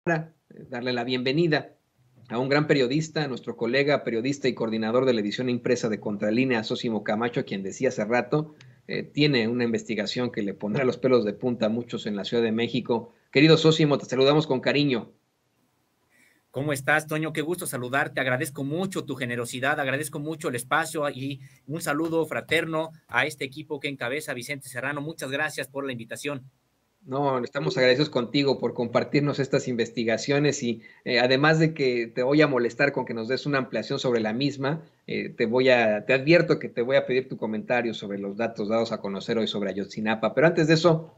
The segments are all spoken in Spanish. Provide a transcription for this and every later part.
darle la bienvenida a un gran periodista, nuestro colega, periodista y coordinador de la edición impresa de Contralínea, Sósimo Camacho, quien decía hace rato, tiene una investigación que le pondrá los pelos de punta a muchos en la Ciudad de México. Querido Sósimo, te saludamos con cariño. ¿Cómo estás, Toño? Qué gusto saludarte. Agradezco mucho tu generosidad, agradezco mucho el espacio y un saludo fraterno a este equipo que encabeza Vicente Serrano. Muchas gracias por la invitación. No, estamos agradecidos contigo por compartirnos estas investigaciones y además de que te voy a molestar con que nos des una ampliación sobre la misma, te advierto que te voy a pedir tu comentario sobre los datos dados a conocer hoy sobre Ayotzinapa. Pero antes de eso,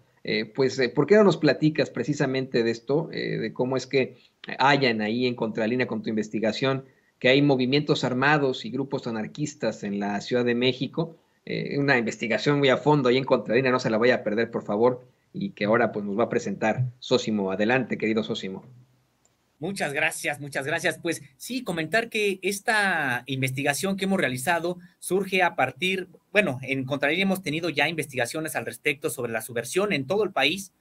¿por qué no nos platicas precisamente de esto, de cómo es que hayan ahí en contralínea con tu investigación que hay movimientos armados y grupos anarquistas en la Ciudad de México? Una investigación muy a fondo ahí en contralínea, no se la vaya a perder, por favor, y que ahora pues nos va a presentar Sósimo. Adelante, querido Sósimo. Muchas gracias, muchas gracias. Pues sí, comentar que esta investigación que hemos realizado surge a partir, bueno, en Contralínea hemos tenido ya investigaciones al respecto sobre la subversión en todo el país,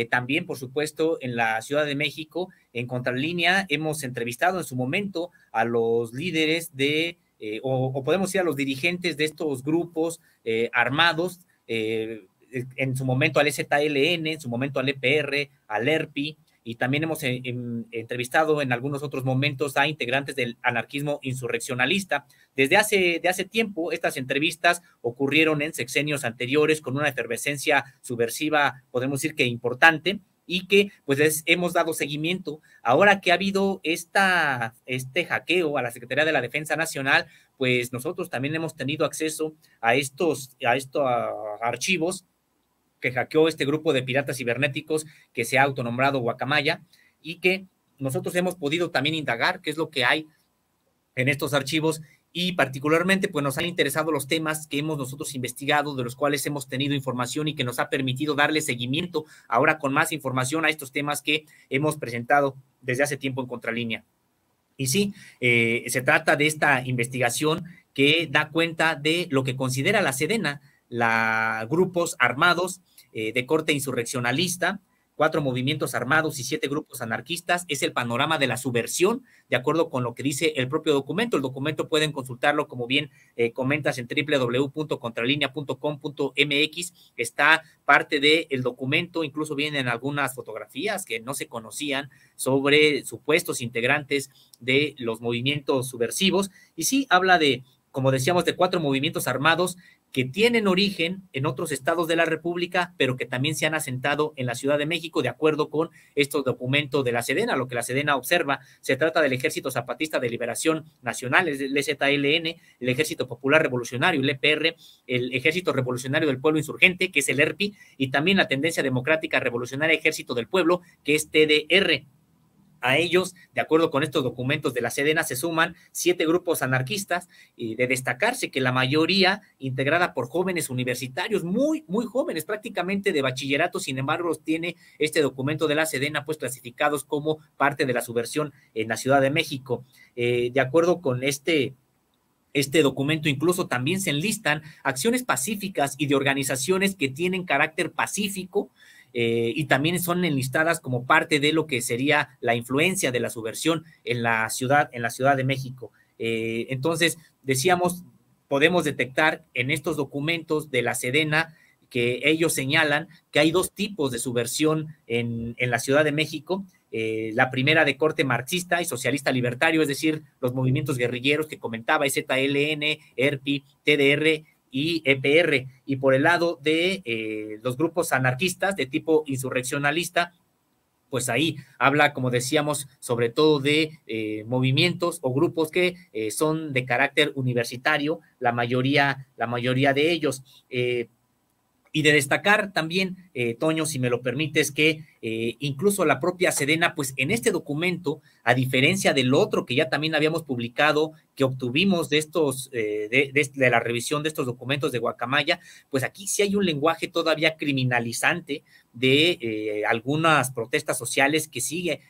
también, por supuesto, en la Ciudad de México. En Contralínea hemos entrevistado en su momento a los líderes o podemos decir a los dirigentes de estos grupos armados, en su momento al EZLN, en su momento al EPR, al ERPI, y también hemos entrevistado en algunos otros momentos a integrantes del anarquismo insurreccionalista. Desde hace tiempo, estas entrevistas ocurrieron en sexenios anteriores con una efervescencia subversiva, podemos decir que importante, y que pues hemos dado seguimiento. Ahora que ha habido este hackeo a la Secretaría de la Defensa Nacional, pues nosotros también hemos tenido acceso a estos archivos que hackeó este grupo de piratas cibernéticos que se ha autonombrado Guacamaya, y que nosotros hemos podido también indagar qué es lo que hay en estos archivos, y particularmente pues nos han interesado los temas que hemos nosotros investigado, de los cuales hemos tenido información y que nos ha permitido darle seguimiento ahora con más información a estos temas que hemos presentado desde hace tiempo en Contralínea. Y sí, se trata de esta investigación que da cuenta de lo que considera la Sedena, grupos armados de corte insurreccionalista, 4 movimientos armados y 7 grupos anarquistas. Es el panorama de la subversión, de acuerdo con lo que dice el propio documento. El documento pueden consultarlo, como bien comentas, en www.contralinea.com.mx. Está parte del documento, incluso vienen algunas fotografías que no se conocían sobre supuestos integrantes de los movimientos subversivos. Y sí, habla de, como decíamos, de 4 movimientos armados que tienen origen en otros estados de la República, pero que también se han asentado en la Ciudad de México, de acuerdo con estos documentos de la Sedena. Lo que la Sedena observa, se trata del Ejército Zapatista de Liberación Nacional, el EZLN, el Ejército Popular Revolucionario, el EPR, el Ejército Revolucionario del Pueblo Insurgente, que es el ERPI, y también la Tendencia Democrática Revolucionaria Ejército del Pueblo, que es TDR. A ellos, de acuerdo con estos documentos de la Sedena, se suman 7 grupos anarquistas, y de destacarse que la mayoría integrada por jóvenes universitarios, muy, muy jóvenes, prácticamente de bachillerato. Sin embargo, tiene este documento de la Sedena pues clasificados como parte de la subversión en la Ciudad de México. De acuerdo con este documento, incluso también se enlistan acciones pacíficas y de organizaciones que tienen carácter pacífico, y también son enlistadas como parte de lo que sería la influencia de la subversión en la Ciudad de México. Entonces, decíamos, podemos detectar en estos documentos de la Sedena que ellos señalan que hay 2 tipos de subversión en la Ciudad de México. La primera de corte marxista y socialista libertario, es decir, los movimientos guerrilleros que comentaba, EZLN, ERPI, TDR y EPR, y por el lado de los grupos anarquistas de tipo insurreccionalista, pues ahí habla, como decíamos, sobre todo de movimientos o grupos que son de carácter universitario, la mayoría de ellos. Y de destacar también, Toño, si me lo permites, que incluso la propia Sedena, pues en este documento, a diferencia del otro que ya también habíamos publicado, que obtuvimos de la revisión de estos documentos de Guacamaya, pues aquí sí hay un lenguaje todavía criminalizante de algunas protestas sociales que sigue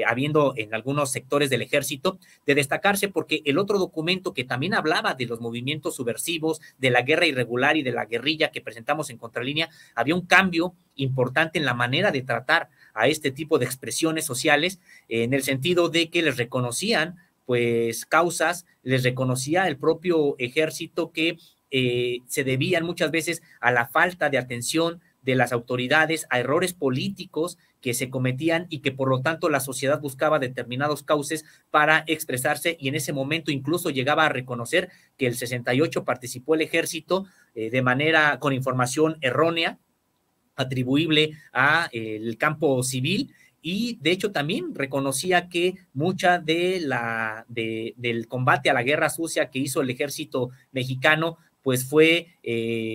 habiendo en algunos sectores del ejército, de destacarse porque el otro documento que también hablaba de los movimientos subversivos, de la guerra irregular y de la guerrilla que presentamos en Contralínea, había un cambio importante en la manera de tratar a este tipo de expresiones sociales, en el sentido de que les reconocían pues causas, les reconocía el propio ejército que se debían muchas veces a la falta de atención de las autoridades, a errores políticos que se cometían y que por lo tanto la sociedad buscaba determinados cauces para expresarse, y en ese momento incluso llegaba a reconocer que el 68 participó el ejército de manera con información errónea, atribuible a el campo civil, y de hecho también reconocía que mucha del combate a la guerra sucia que hizo el ejército mexicano pues fue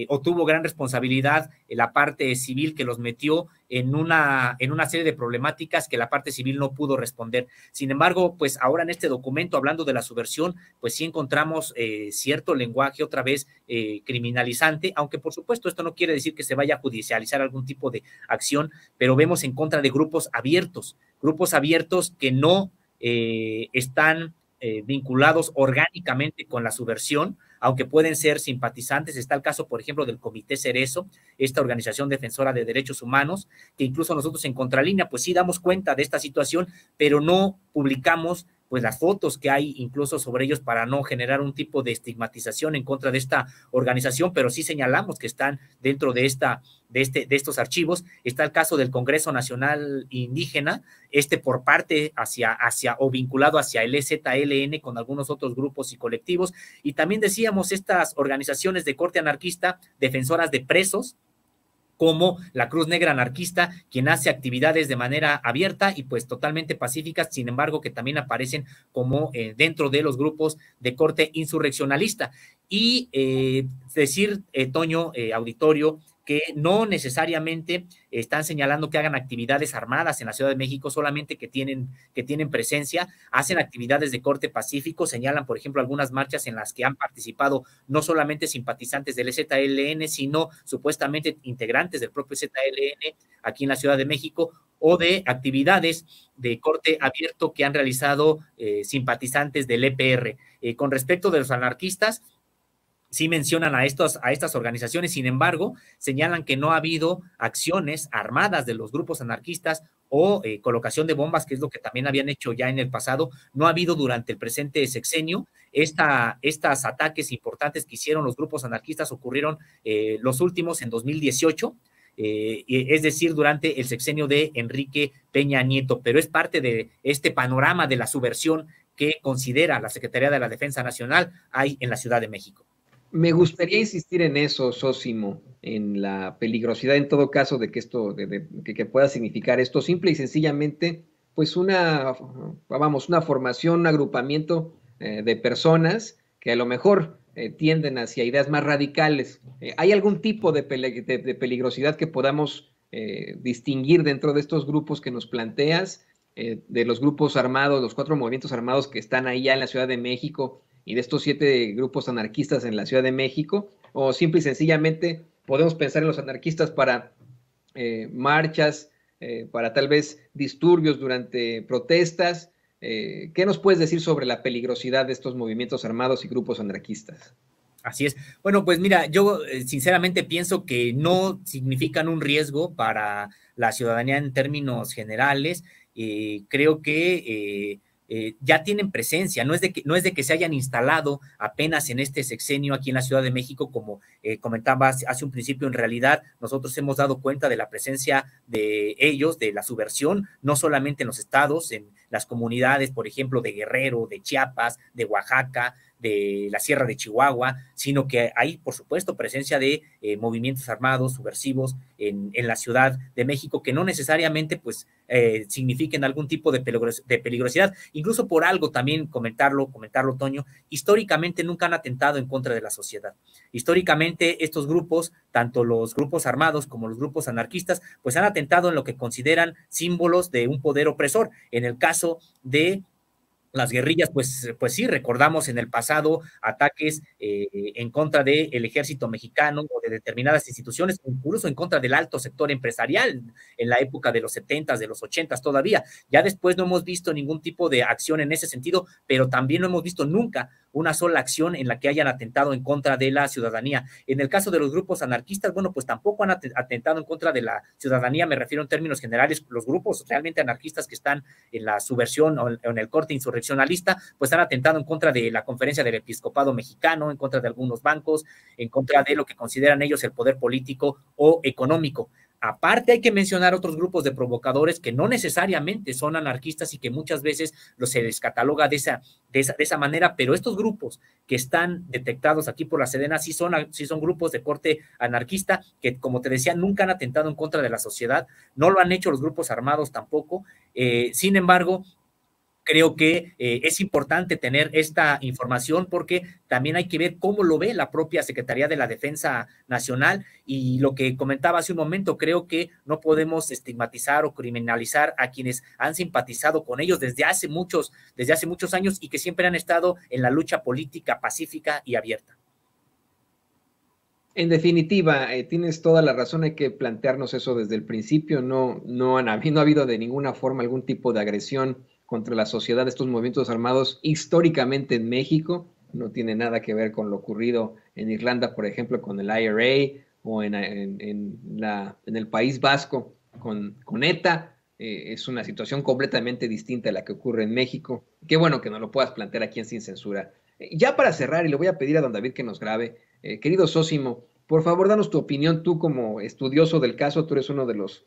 o tuvo gran responsabilidad en la parte civil, que los metió en una serie de problemáticas que la parte civil no pudo responder. Sin embargo, pues ahora en este documento, hablando de la subversión, pues sí encontramos cierto lenguaje otra vez criminalizante, aunque por supuesto esto no quiere decir que se vaya a judicializar algún tipo de acción, pero vemos en contra de grupos abiertos que no están vinculados orgánicamente con la subversión, aunque pueden ser simpatizantes. Está el caso, por ejemplo, del Comité Cerezo, esta organización defensora de derechos humanos, que incluso nosotros en Contralínea, pues sí damos cuenta de esta situación, pero no publicamos pues las fotos que hay incluso sobre ellos para no generar un tipo de estigmatización en contra de esta organización, pero sí señalamos que están dentro de estos archivos. Está el caso del Congreso Nacional Indígena, por parte hacia o vinculado hacia el EZLN con algunos otros grupos y colectivos, y también decíamos estas organizaciones de corte anarquista, defensoras de presos, como la Cruz Negra Anarquista, quien hace actividades de manera abierta y pues totalmente pacíficas, sin embargo que también aparecen como dentro de los grupos de corte insurreccionalista. Y decir, Toño, auditorio, que no necesariamente están señalando que hagan actividades armadas en la Ciudad de México, solamente que tienen presencia, hacen actividades de corte pacífico, señalan, por ejemplo, algunas marchas en las que han participado no solamente simpatizantes del EZLN, sino supuestamente integrantes del propio EZLN aquí en la Ciudad de México, o de actividades de corte abierto que han realizado simpatizantes del EPR. Con respecto de los anarquistas, sí mencionan a estas organizaciones, sin embargo, señalan que no ha habido acciones armadas de los grupos anarquistas o colocación de bombas, que es lo que también habían hecho ya en el pasado. No ha habido durante el presente sexenio. Estos ataques importantes que hicieron los grupos anarquistas ocurrieron los últimos en 2018, es decir, durante el sexenio de Enrique Peña Nieto, pero es parte de este panorama de la subversión que considera la Secretaría de la Defensa Nacional hay en la Ciudad de México. Me gustaría insistir en eso, Sósimo, en la peligrosidad en todo caso de que esto, que pueda significar esto, simple y sencillamente, pues una formación, un agrupamiento de personas que a lo mejor tienden hacia ideas más radicales. ¿Hay algún tipo de peligrosidad que podamos distinguir dentro de estos grupos que nos planteas, de los grupos armados, los 4 movimientos armados que están ahí ya en la Ciudad de México, y de estos 7 grupos anarquistas en la Ciudad de México? O simple y sencillamente podemos pensar en los anarquistas para marchas, para tal vez disturbios durante protestas? ¿Qué nos puedes decir sobre la peligrosidad de estos movimientos armados y grupos anarquistas? Así es. Bueno, pues mira, yo sinceramente pienso que no significan un riesgo para la ciudadanía en términos generales. Creo que ya tienen presencia, no es de que se hayan instalado apenas en este sexenio aquí en la Ciudad de México, como comentaba hace un principio. En realidad nosotros hemos dado cuenta de la presencia de ellos, de la subversión, no solamente en los estados, en las comunidades, por ejemplo, de Guerrero, de Chiapas, de Oaxaca, de la Sierra de Chihuahua, sino que hay, por supuesto, presencia de movimientos armados, subversivos en la Ciudad de México, que no necesariamente pues signifiquen algún tipo de peligrosidad. Incluso por algo también comentarlo, Toño, históricamente nunca han atentado en contra de la sociedad. Históricamente estos grupos, tanto los grupos armados como los grupos anarquistas, pues han atentado en lo que consideran símbolos de un poder opresor. En el caso de las guerrillas, pues sí, recordamos en el pasado ataques en contra del ejército mexicano o de determinadas instituciones, incluso en contra del alto sector empresarial en la época de los 70s, de los 80s todavía. Ya después no hemos visto ningún tipo de acción en ese sentido, pero también no hemos visto nunca una sola acción en la que hayan atentado en contra de la ciudadanía. En el caso de los grupos anarquistas, bueno, pues tampoco han atentado en contra de la ciudadanía, me refiero en términos generales, los grupos realmente anarquistas que están en la subversión o en el corte insurreccionalista, pues han atentado en contra de la conferencia del episcopado mexicano, en contra de algunos bancos, en contra de lo que consideran ellos el poder político o económico. Aparte hay que mencionar otros grupos de provocadores que no necesariamente son anarquistas y que muchas veces se les cataloga de esa manera, pero estos grupos que están detectados aquí por la Sedena sí son grupos de corte anarquista que, como te decía, nunca han atentado en contra de la sociedad, no lo han hecho los grupos armados tampoco. Sin embargo, creo que es importante tener esta información porque también hay que ver cómo lo ve la propia Secretaría de la Defensa Nacional y lo que comentaba hace un momento, creo que no podemos estigmatizar o criminalizar a quienes han simpatizado con ellos desde hace muchos años y que siempre han estado en la lucha política pacífica y abierta. En definitiva, tienes toda la razón, hay que plantearnos eso desde el principio, no ha habido de ninguna forma algún tipo de agresión contra la sociedad de estos movimientos armados históricamente en México, no tiene nada que ver con lo ocurrido en Irlanda, por ejemplo, con el IRA o en el País Vasco con ETA, es una situación completamente distinta a la que ocurre en México. Qué bueno que nos lo puedas plantear aquí en Sin Censura. Ya para cerrar, y le voy a pedir a don David que nos grabe, querido Sósimo, por favor, danos tu opinión, tú como estudioso del caso, tú eres uno de los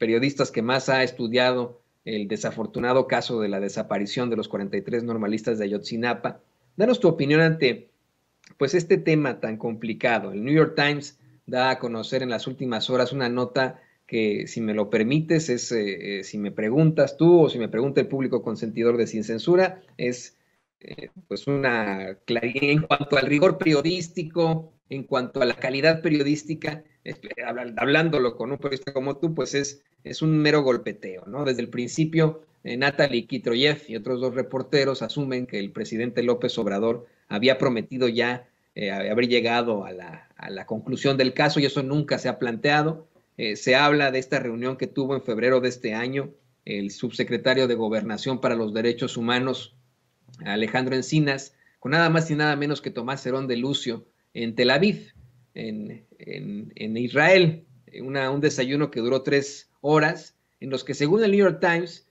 periodistas que más ha estudiado el desafortunado caso de la desaparición de los 43 normalistas de Ayotzinapa. Danos tu opinión ante pues este tema tan complicado. El New York Times da a conocer en las últimas horas una nota que, si me lo permites, si me preguntas tú o si me pregunta el público consentidor de Sin Censura, es pues una claridad en cuanto al rigor periodístico, en cuanto a la calidad periodística, hablándolo con un periodista como tú, pues es un mero golpeteo, ¿no? Desde el principio, Natalie Kitroyev y otros dos reporteros asumen que el presidente López Obrador había prometido ya haber llegado a la conclusión del caso y eso nunca se ha planteado. Se habla de esta reunión que tuvo en febrero de este año el subsecretario de Gobernación para los Derechos Humanos, Alejandro Encinas, con nada más y nada menos que Tomás Herón de Lucio en Tel Aviv, en Israel, un desayuno que duró 3 horas, en los que según el New York Times,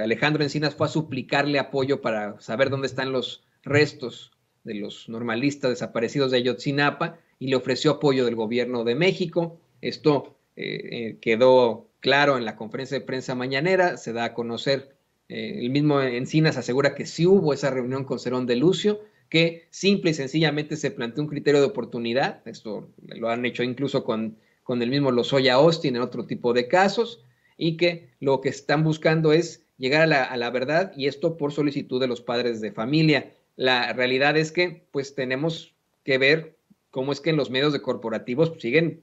Alejandro Encinas fue a suplicarle apoyo para saber dónde están los restos de los normalistas desaparecidos de Ayotzinapa y le ofreció apoyo del gobierno de México. Esto quedó claro en la conferencia de prensa mañanera, se da a conocer. El mismo Encinas asegura que sí hubo esa reunión con Cerón de Lucio, que simple y sencillamente se planteó un criterio de oportunidad. Esto lo han hecho incluso con el mismo Lozoya Austin en otro tipo de casos, y que lo que están buscando es llegar a la verdad, y esto por solicitud de los padres de familia. La realidad es que pues tenemos que ver cómo es que en los medios de corporativos siguen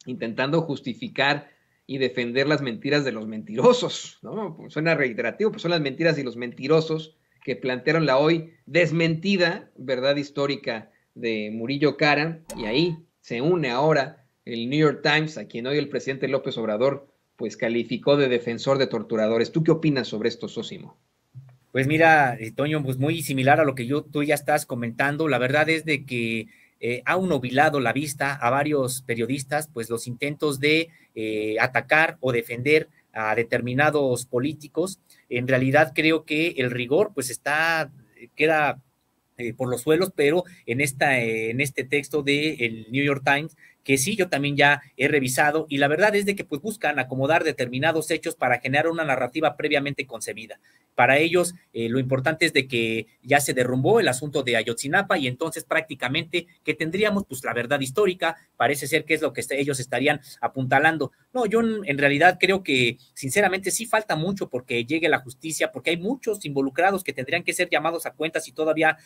intentando justificar y defender las mentiras de los mentirosos, ¿no? Pues suena reiterativo, pues son las mentiras y los mentirosos que plantearon la hoy desmentida verdad histórica de Murillo Karam, y ahí se une ahora el New York Times, a quien hoy el presidente López Obrador pues calificó de defensor de torturadores. ¿Tú qué opinas sobre esto, Sósimo? Pues mira, Toño, pues muy similar a lo que tú ya estás comentando. La verdad es de que ha nubilado la vista a varios periodistas, pues los intentos de atacar o defender a determinados políticos. En realidad creo que el rigor pues queda por los suelos, pero en este texto del New York Times, que sí, yo también ya he revisado, y la verdad es de que pues buscan acomodar determinados hechos para generar una narrativa previamente concebida. Para ellos, lo importante es de que ya se derrumbó el asunto de Ayotzinapa y entonces prácticamente que tendríamos pues la verdad histórica, parece ser que es lo que ellos estarían apuntalando. No, yo en realidad creo que sinceramente sí falta mucho porque llegue la justicia, porque hay muchos involucrados que tendrían que ser llamados a cuentas y todavía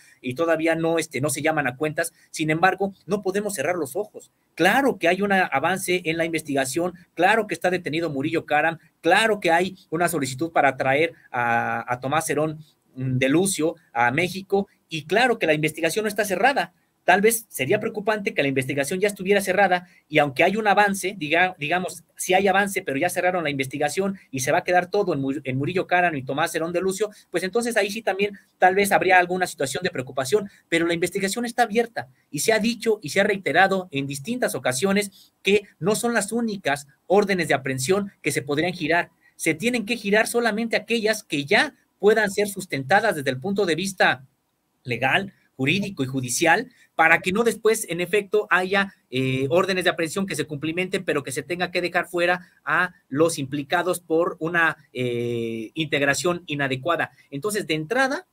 no se llaman a cuentas. Sin embargo, no podemos cerrar los ojos. claro que hay un avance en la investigación, claro que está detenido Murillo Karam, claro que hay una solicitud para traer a Tomás Herón de Lucio a México, y claro que la investigación no está cerrada. Tal vez sería preocupante que la investigación ya estuviera cerrada y aunque hay un avance, digamos, sí hay avance, pero ya cerraron la investigación y se va a quedar todo en Murillo Karam y Tomás Herón de Lucio, pues entonces ahí sí también tal vez habría alguna situación de preocupación, pero la investigación está abierta y se ha dicho y se ha reiterado en distintas ocasiones que no son las únicas órdenes de aprehensión que se podrían girar. Se tienen que girar solamente aquellas que ya puedan ser sustentadas desde el punto de vista legal, jurídico y judicial, para que no después, en efecto, haya órdenes de aprehensión que se cumplimenten, pero que se tenga que dejar fuera a los implicados por una integración inadecuada. Entonces, de entrada,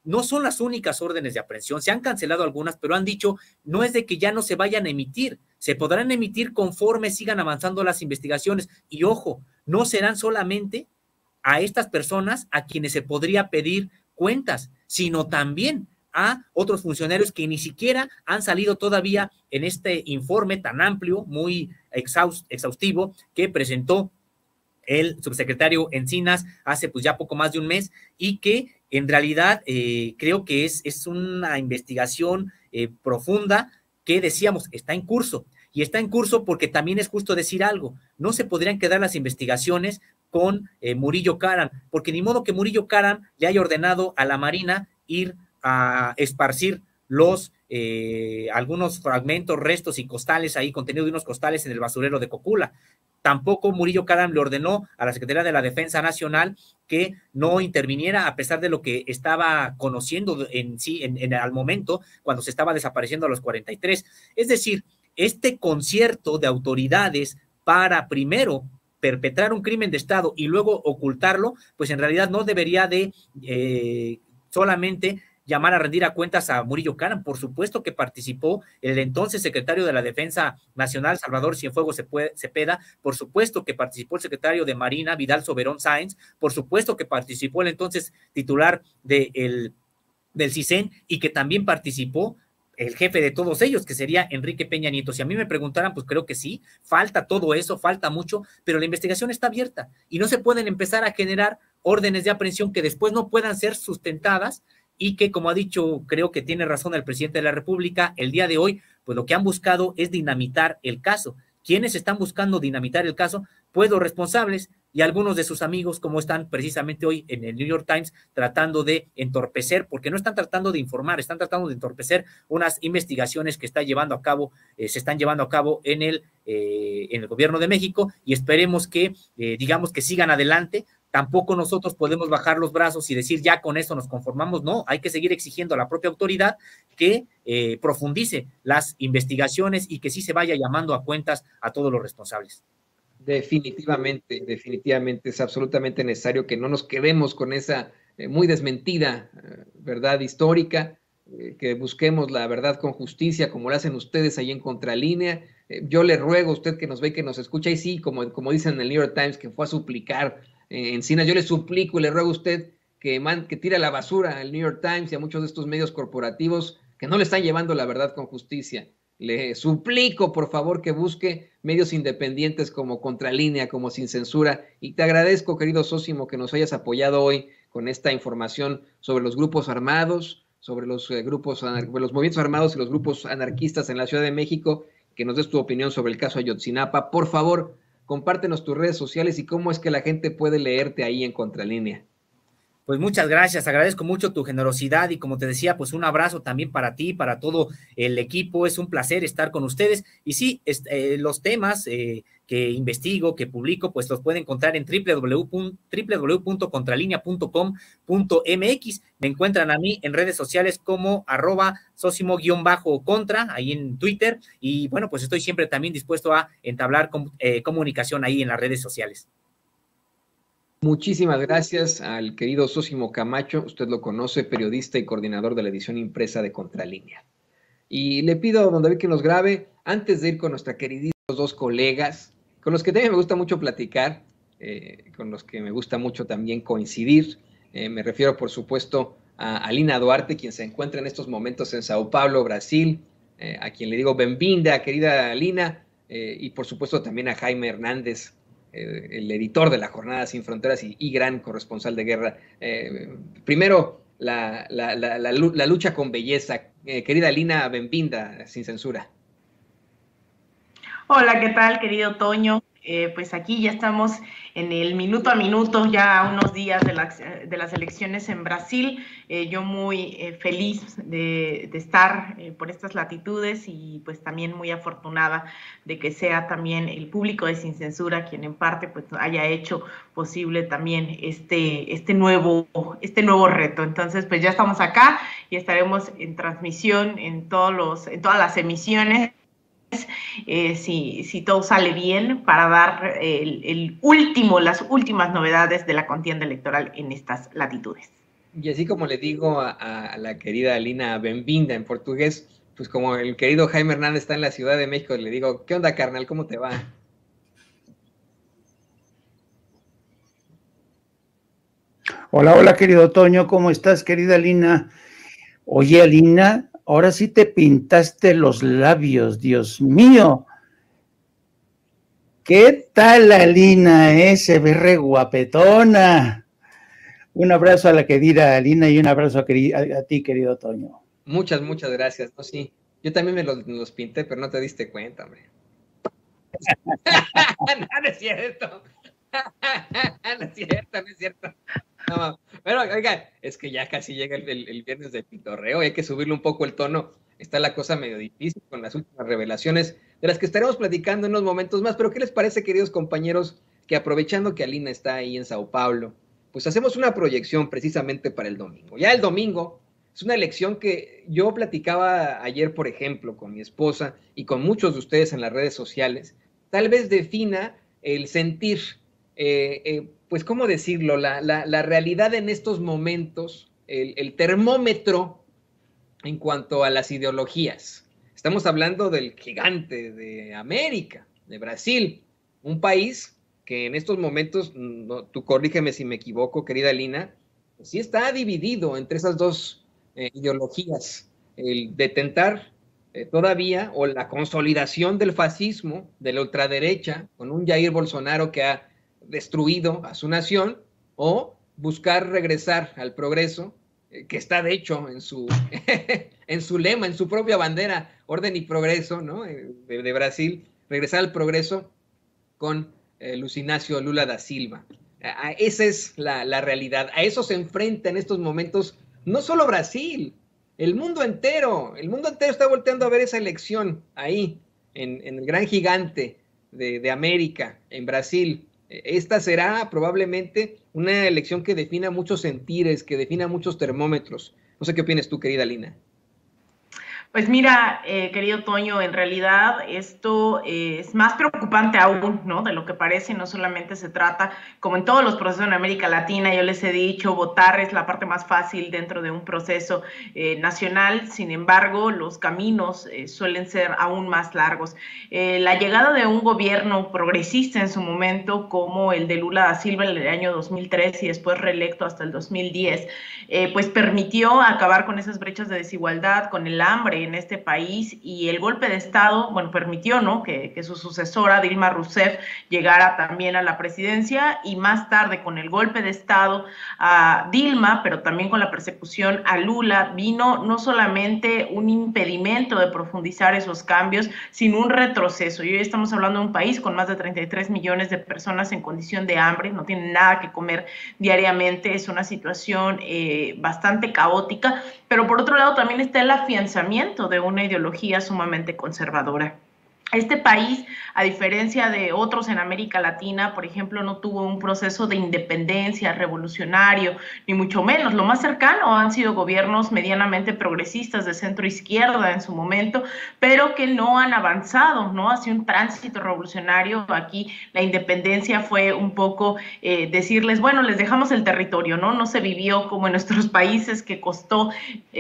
no son las únicas órdenes de aprehensión, se han cancelado algunas, pero han dicho, no es de que ya no se vayan a emitir, se podrán emitir conforme sigan avanzando las investigaciones. Y ojo, no serán solamente a estas personas a quienes se podría pedir cuentas, sino también a otros funcionarios que ni siquiera han salido todavía en este informe tan amplio, muy exhaustivo, que presentó el subsecretario Encinas hace pues ya poco más de un mes, y que en realidad creo que es una investigación profunda que decíamos está en curso, y está en curso porque también es justo decir algo, no se podrían quedar las investigaciones con Murillo Karam, porque ni modo que Murillo Karam le haya ordenado a la Marina ir a esparcir algunos fragmentos, restos y costales ahí, contenido de unos costales en el basurero de Cocula. Tampoco Murillo Karam le ordenó a la Secretaría de la Defensa Nacional que no interviniera a pesar de lo que estaba conociendo al momento cuando se estaba desapareciendo a los 43. Es decir, este concierto de autoridades para primero perpetrar un crimen de Estado y luego ocultarlo, pues en realidad no debería de solamente llamar a rendir a cuentas a Murillo Karam. Por supuesto que participó el entonces secretario de la Defensa Nacional, Salvador Cienfuegos Cepeda, por supuesto que participó el secretario de Marina, Vidal Soberón Sáenz, por supuesto que participó el entonces titular del CISEN, y que también participó el jefe de todos ellos, que sería Enrique Peña Nieto. Si a mí me preguntaran, pues creo que sí, falta todo eso, falta mucho, pero la investigación está abierta y no se pueden empezar a generar órdenes de aprehensión que después no puedan ser sustentadas, y que, como ha dicho, creo que tiene razón el presidente de la República, el día de hoy, pues lo que han buscado es dinamitar el caso. ¿Quiénes están buscando dinamitar el caso? Pues los responsables y algunos de sus amigos, como están precisamente hoy en el New York Times, tratando de entorpecer, porque no están tratando de informar, están tratando de entorpecer unas investigaciones que se están llevando a cabo en el gobierno de México, y esperemos que, digamos, que sigan adelante. Tampoco nosotros podemos bajar los brazos y decir ya con eso nos conformamos. No, hay que seguir exigiendo a la propia autoridad que profundice las investigaciones y que sí se vaya llamando a cuentas a todos los responsables. Definitivamente, definitivamente es absolutamente necesario que no nos quedemos con esa muy desmentida verdad histórica, que busquemos la verdad con justicia, como lo hacen ustedes ahí en Contralínea. Yo le ruego a usted que nos ve, que nos escucha, y sí, como dicen en el New York Times, que fue a suplicar Encinas, yo le suplico y le ruego a usted que tire a la basura al New York Times y a muchos de estos medios corporativos que no le están llevando la verdad con justicia. Le suplico, por favor, que busque medios independientes como Contralínea, como Sin Censura, y te agradezco, querido Sósimo, que nos hayas apoyado hoy con esta información sobre los grupos armados, sobre los movimientos armados y los grupos anarquistas en la Ciudad de México, que nos des tu opinión sobre el caso Ayotzinapa. Por favor, compártenos tus redes sociales y cómo es que la gente puede leerte ahí en Contralínea. Pues muchas gracias, agradezco mucho tu generosidad y, como te decía, pues un abrazo también para ti, para todo el equipo. Es un placer estar con ustedes, y sí, los temas que investigo, que publico, pues los pueden encontrar en www.contralinea.com.mx. Me encuentran a mí en redes sociales como @sosimo_contra, ahí en Twitter, y bueno, pues estoy siempre también dispuesto a entablar comunicación ahí en las redes sociales. Muchísimas gracias al querido Sósimo Camacho, usted lo conoce, periodista y coordinador de la edición impresa de Contralínea. Y le pido a don David que nos grabe, antes de ir con nuestra queridísimos dos colegas, con los que también me gusta mucho platicar, con los que me gusta mucho también coincidir. Me refiero, por supuesto, a Alina Duarte, quien se encuentra en estos momentos en Sao Paulo, Brasil, a quien le digo benvinda, querida Lina, y por supuesto también a Jaime Hernández, el editor de La Jornada Sin Fronteras y gran corresponsal de guerra. Primero, la lucha con belleza. Querida Lina, benvinda, sin censura. Hola, ¿qué tal, querido Toño? Pues aquí ya estamos en el minuto a minuto, ya a unos días de las elecciones en Brasil. Yo muy feliz de estar por estas latitudes y pues también muy afortunada de que sea también el público de Sin Censura quien en parte pues haya hecho posible también este nuevo reto. Entonces pues ya estamos acá y estaremos en transmisión en todas las emisiones. Si todo sale bien, para dar las últimas novedades de la contienda electoral en estas latitudes. Y así como le digo a la querida Lina benvinda en portugués, pues como el querido Jaime Hernández está en la Ciudad de México, le digo, ¿qué onda, carnal? ¿Cómo te va? Hola, hola, querido Toño, ¿cómo estás, querida Lina? Oye, Lina, ahora sí te pintaste los labios, Dios mío. ¿Qué tal la Lina, se ve re guapetona? Un abrazo a la querida Lina y un abrazo a ti, querido Toño. Muchas gracias. No, sí, yo también me los pinté, pero no te diste cuenta, hombre. No es cierto. No es cierto. No, pero oiga, es que ya casi llega el viernes de pitorreo, hay que subirle un poco el tono. Está la cosa medio difícil con las últimas revelaciones de las que estaremos platicando en unos momentos más. Pero ¿qué les parece, queridos compañeros, que aprovechando que Alina está ahí en Sao Paulo, pues hacemos una proyección precisamente para el domingo? Ya el domingo es una elección que yo platicaba ayer, por ejemplo, con mi esposa y con muchos de ustedes en las redes sociales. Tal vez defina el sentir, pues, ¿cómo decirlo? La realidad en estos momentos, el termómetro en cuanto a las ideologías. Estamos hablando del gigante de América, de Brasil, un país que en estos momentos, no, tú corrígeme si me equivoco, querida Lina, pues sí está dividido entre esas dos ideologías, el de tentar todavía, o la consolidación del fascismo, de la ultraderecha, con un Jair Bolsonaro que ha destruido a su nación, o buscar regresar al progreso, que está de hecho en su, en su lema, en su propia bandera, orden y progreso, ¿no? de Brasil, regresar al progreso con Luiz Inácio Lula da Silva. Esa es la realidad. A eso se enfrenta en estos momentos no solo Brasil, el mundo entero está volteando a ver esa elección ahí, en el gran gigante de América, en Brasil. Esta será probablemente una elección que defina muchos sentires, que defina muchos termómetros. No sé qué opinas tú, querida Lina. Pues mira, querido Toño, en realidad esto es más preocupante aún, ¿no? De lo que parece. No solamente se trata, como en todos los procesos en América Latina, yo les he dicho, votar es la parte más fácil dentro de un proceso nacional. Sin embargo, los caminos suelen ser aún más largos. La llegada de un gobierno progresista en su momento, como el de Lula da Silva en el año 2003 y después reelecto hasta el 2010, pues permitió acabar con esas brechas de desigualdad, con el hambre en este país, y el golpe de Estado, bueno, permitió, ¿no?, que su sucesora, Dilma Rousseff, llegara también a la presidencia, y más tarde, con el golpe de Estado a Dilma, pero también con la persecución a Lula, vino no solamente un impedimento de profundizar esos cambios, sino un retroceso. Y hoy estamos hablando de un país con más de 33 millones de personas en condición de hambre, no tienen nada que comer diariamente, es una situación bastante caótica, pero por otro lado también está el afianzamiento de una ideología sumamente conservadora. Este país, a diferencia de otros en América Latina, por ejemplo, no tuvo un proceso de independencia revolucionario, ni mucho menos. Lo más cercano han sido gobiernos medianamente progresistas de centro izquierda en su momento, pero que no han avanzado, ¿no?, hacia un tránsito revolucionario. Aquí la independencia fue un poco decirles, bueno, les dejamos el territorio, ¿no? No se vivió como en nuestros países, que costó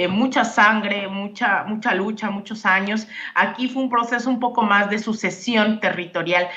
mucha sangre, mucha lucha, muchos años. Aquí fue un proceso un poco más más de sucesión territorial.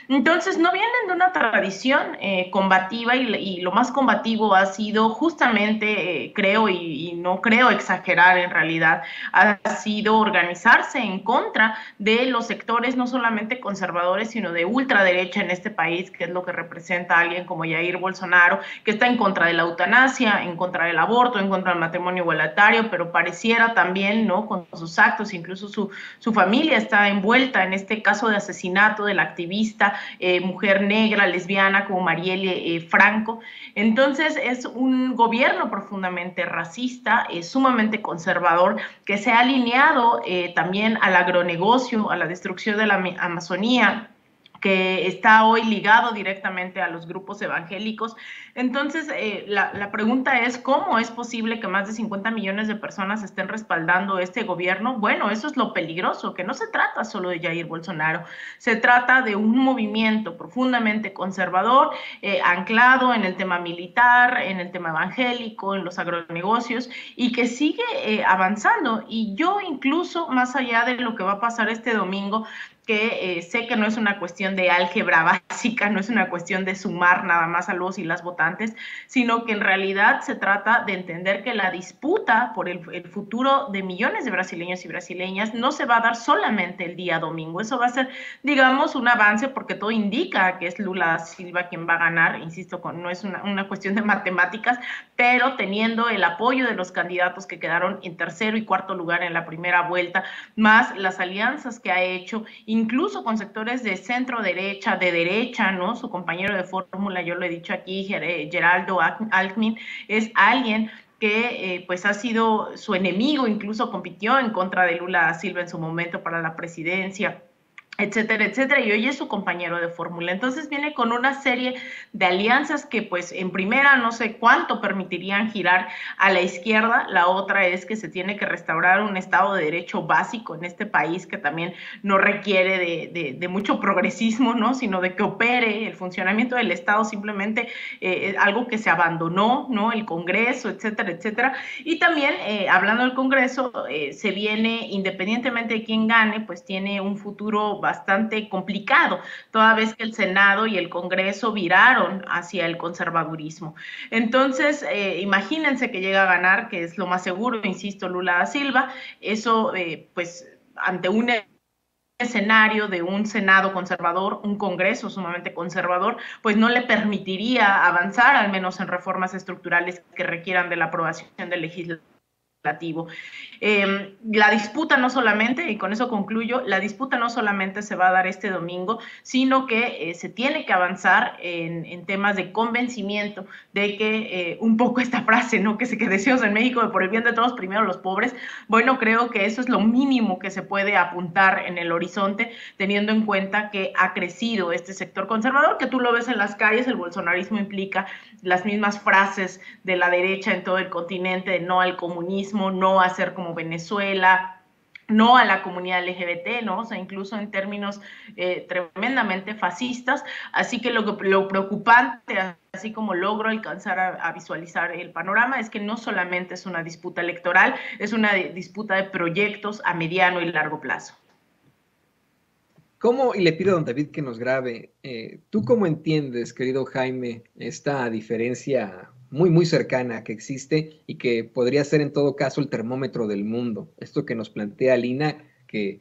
Entonces, no vienen de una tradición combativa y lo más combativo ha sido justamente, creo, y no creo exagerar en realidad, ha sido organizarse en contra de los sectores no solamente conservadores, sino de ultraderecha en este país, que es lo que representa a alguien como Jair Bolsonaro, que está en contra de la eutanasia, en contra del aborto, en contra del matrimonio igualitario, pero pareciera también, ¿no?, con sus actos, incluso su familia está envuelta en este caso de asesinato de la activista mujer negra, lesbiana, como Marielle Franco. Entonces es un gobierno profundamente racista, sumamente conservador, que se ha alineado también al agronegocio, a la destrucción de la Amazonía, que está hoy ligado directamente a los grupos evangélicos. Entonces, la pregunta es, ¿cómo es posible que más de 50 millones de personas estén respaldando este gobierno? Bueno, eso es lo peligroso, que no se trata solo de Jair Bolsonaro, se trata de un movimiento profundamente conservador, anclado en el tema militar, en el tema evangélico, en los agronegocios, y que sigue avanzando. Y yo incluso, más allá de lo que va a pasar este domingo, que sé que no es una cuestión de álgebra básica, no es una cuestión de sumar nada más a los y las votantes, sino que en realidad se trata de entender que la disputa por el futuro de millones de brasileños y brasileñas no se va a dar solamente el día domingo. Eso va a ser, digamos, un avance, porque todo indica que es Lula da Silva quien va a ganar, insisto, no es una cuestión de matemáticas, pero teniendo el apoyo de los candidatos que quedaron en tercero y cuarto lugar en la primera vuelta, más las alianzas que ha hecho, incluso con sectores de centro derecha, de derecha, ¿no? Su compañero de fórmula, yo lo he dicho aquí, Geraldo Alckmin, es alguien que pues ha sido su enemigo, incluso compitió en contra de Lula da Silva en su momento para la presidencia, etcétera, etcétera, y hoy es su compañero de fórmula. Entonces viene con una serie de alianzas que pues en primera no sé cuánto permitirían girar a la izquierda. La otra es que se tiene que restaurar un Estado de Derecho básico en este país, que también no requiere de mucho progresismo, ¿no?, sino de que opere el funcionamiento del Estado, simplemente algo que se abandonó, ¿no?, el Congreso, etcétera, etcétera. Y también, hablando del Congreso, se viene, independientemente de quién gane, pues tiene un futuro bastante complicado, toda vez que el Senado y el Congreso viraron hacia el conservadurismo. Entonces, imagínense que llega a ganar, que es lo más seguro, insisto, Lula da Silva. Eso, pues, ante un escenario de un Senado conservador, un Congreso sumamente conservador, pues no le permitiría avanzar, al menos en reformas estructurales que requieran de la aprobación del legislativo. La disputa no solamente, y con eso concluyo, la disputa no solamente se va a dar este domingo, sino que se tiene que avanzar en temas de convencimiento de que un poco esta frase, ¿no?, que decíamos en México, de por el bien de todos, primero los pobres. Bueno, creo que eso es lo mínimo que se puede apuntar en el horizonte, teniendo en cuenta que ha crecido este sector conservador, que tú lo ves en las calles. El bolsonarismo implica las mismas frases de la derecha en todo el continente, de no al comunismo, no a ser como Venezuela, no a la comunidad LGBT, ¿no? O sea, incluso en términos tremendamente fascistas. Así que lo preocupante, así como logro alcanzar a visualizar el panorama, es que no solamente es una disputa electoral, es una disputa de proyectos a mediano y largo plazo. ¿Cómo, y le pido a don David que nos grabe, tú cómo entiendes, querido Jaime, esta diferencia muy, muy cercana que existe y que podría ser en todo caso el termómetro del mundo? Esto que nos plantea Lina, que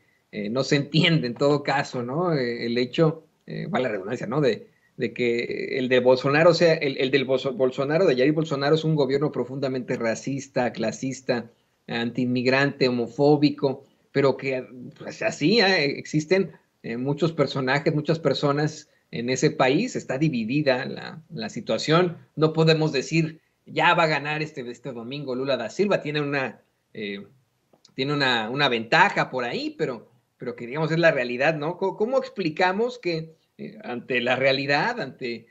no se entiende en todo caso, ¿no? El hecho, vale la redundancia, ¿no?, de que el de Bolsonaro, o sea, el del Bolsonaro, de Jair Bolsonaro, es un gobierno profundamente racista, clasista, antiinmigrante, homofóbico, pero que pues, así existen muchos personajes, muchas personas en ese país. Está dividida la situación. No podemos decir, ya va a ganar este domingo Lula da Silva. Tiene una ventaja por ahí, pero que digamos es la realidad, ¿no? ¿Cómo explicamos que ante la realidad, ante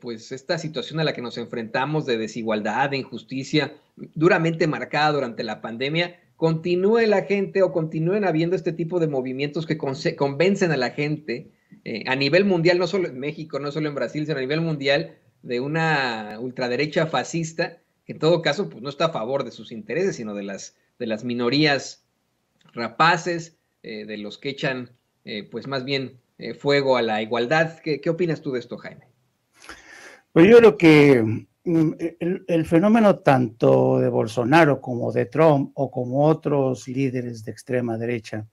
pues esta situación a la que nos enfrentamos de desigualdad, de injusticia, duramente marcada durante la pandemia, continúe la gente o continúen habiendo este tipo de movimientos que convencen a la gente a nivel mundial, no solo en México, no solo en Brasil, sino a nivel mundial, de una ultraderecha fascista, que en todo caso pues, no está a favor de sus intereses, sino de las minorías rapaces, de los que echan pues más bien fuego a la igualdad. ¿Qué opinas tú de esto, Jaime? Pues yo creo que el fenómeno tanto de Bolsonaro como de Trump o como otros líderes de extrema derecha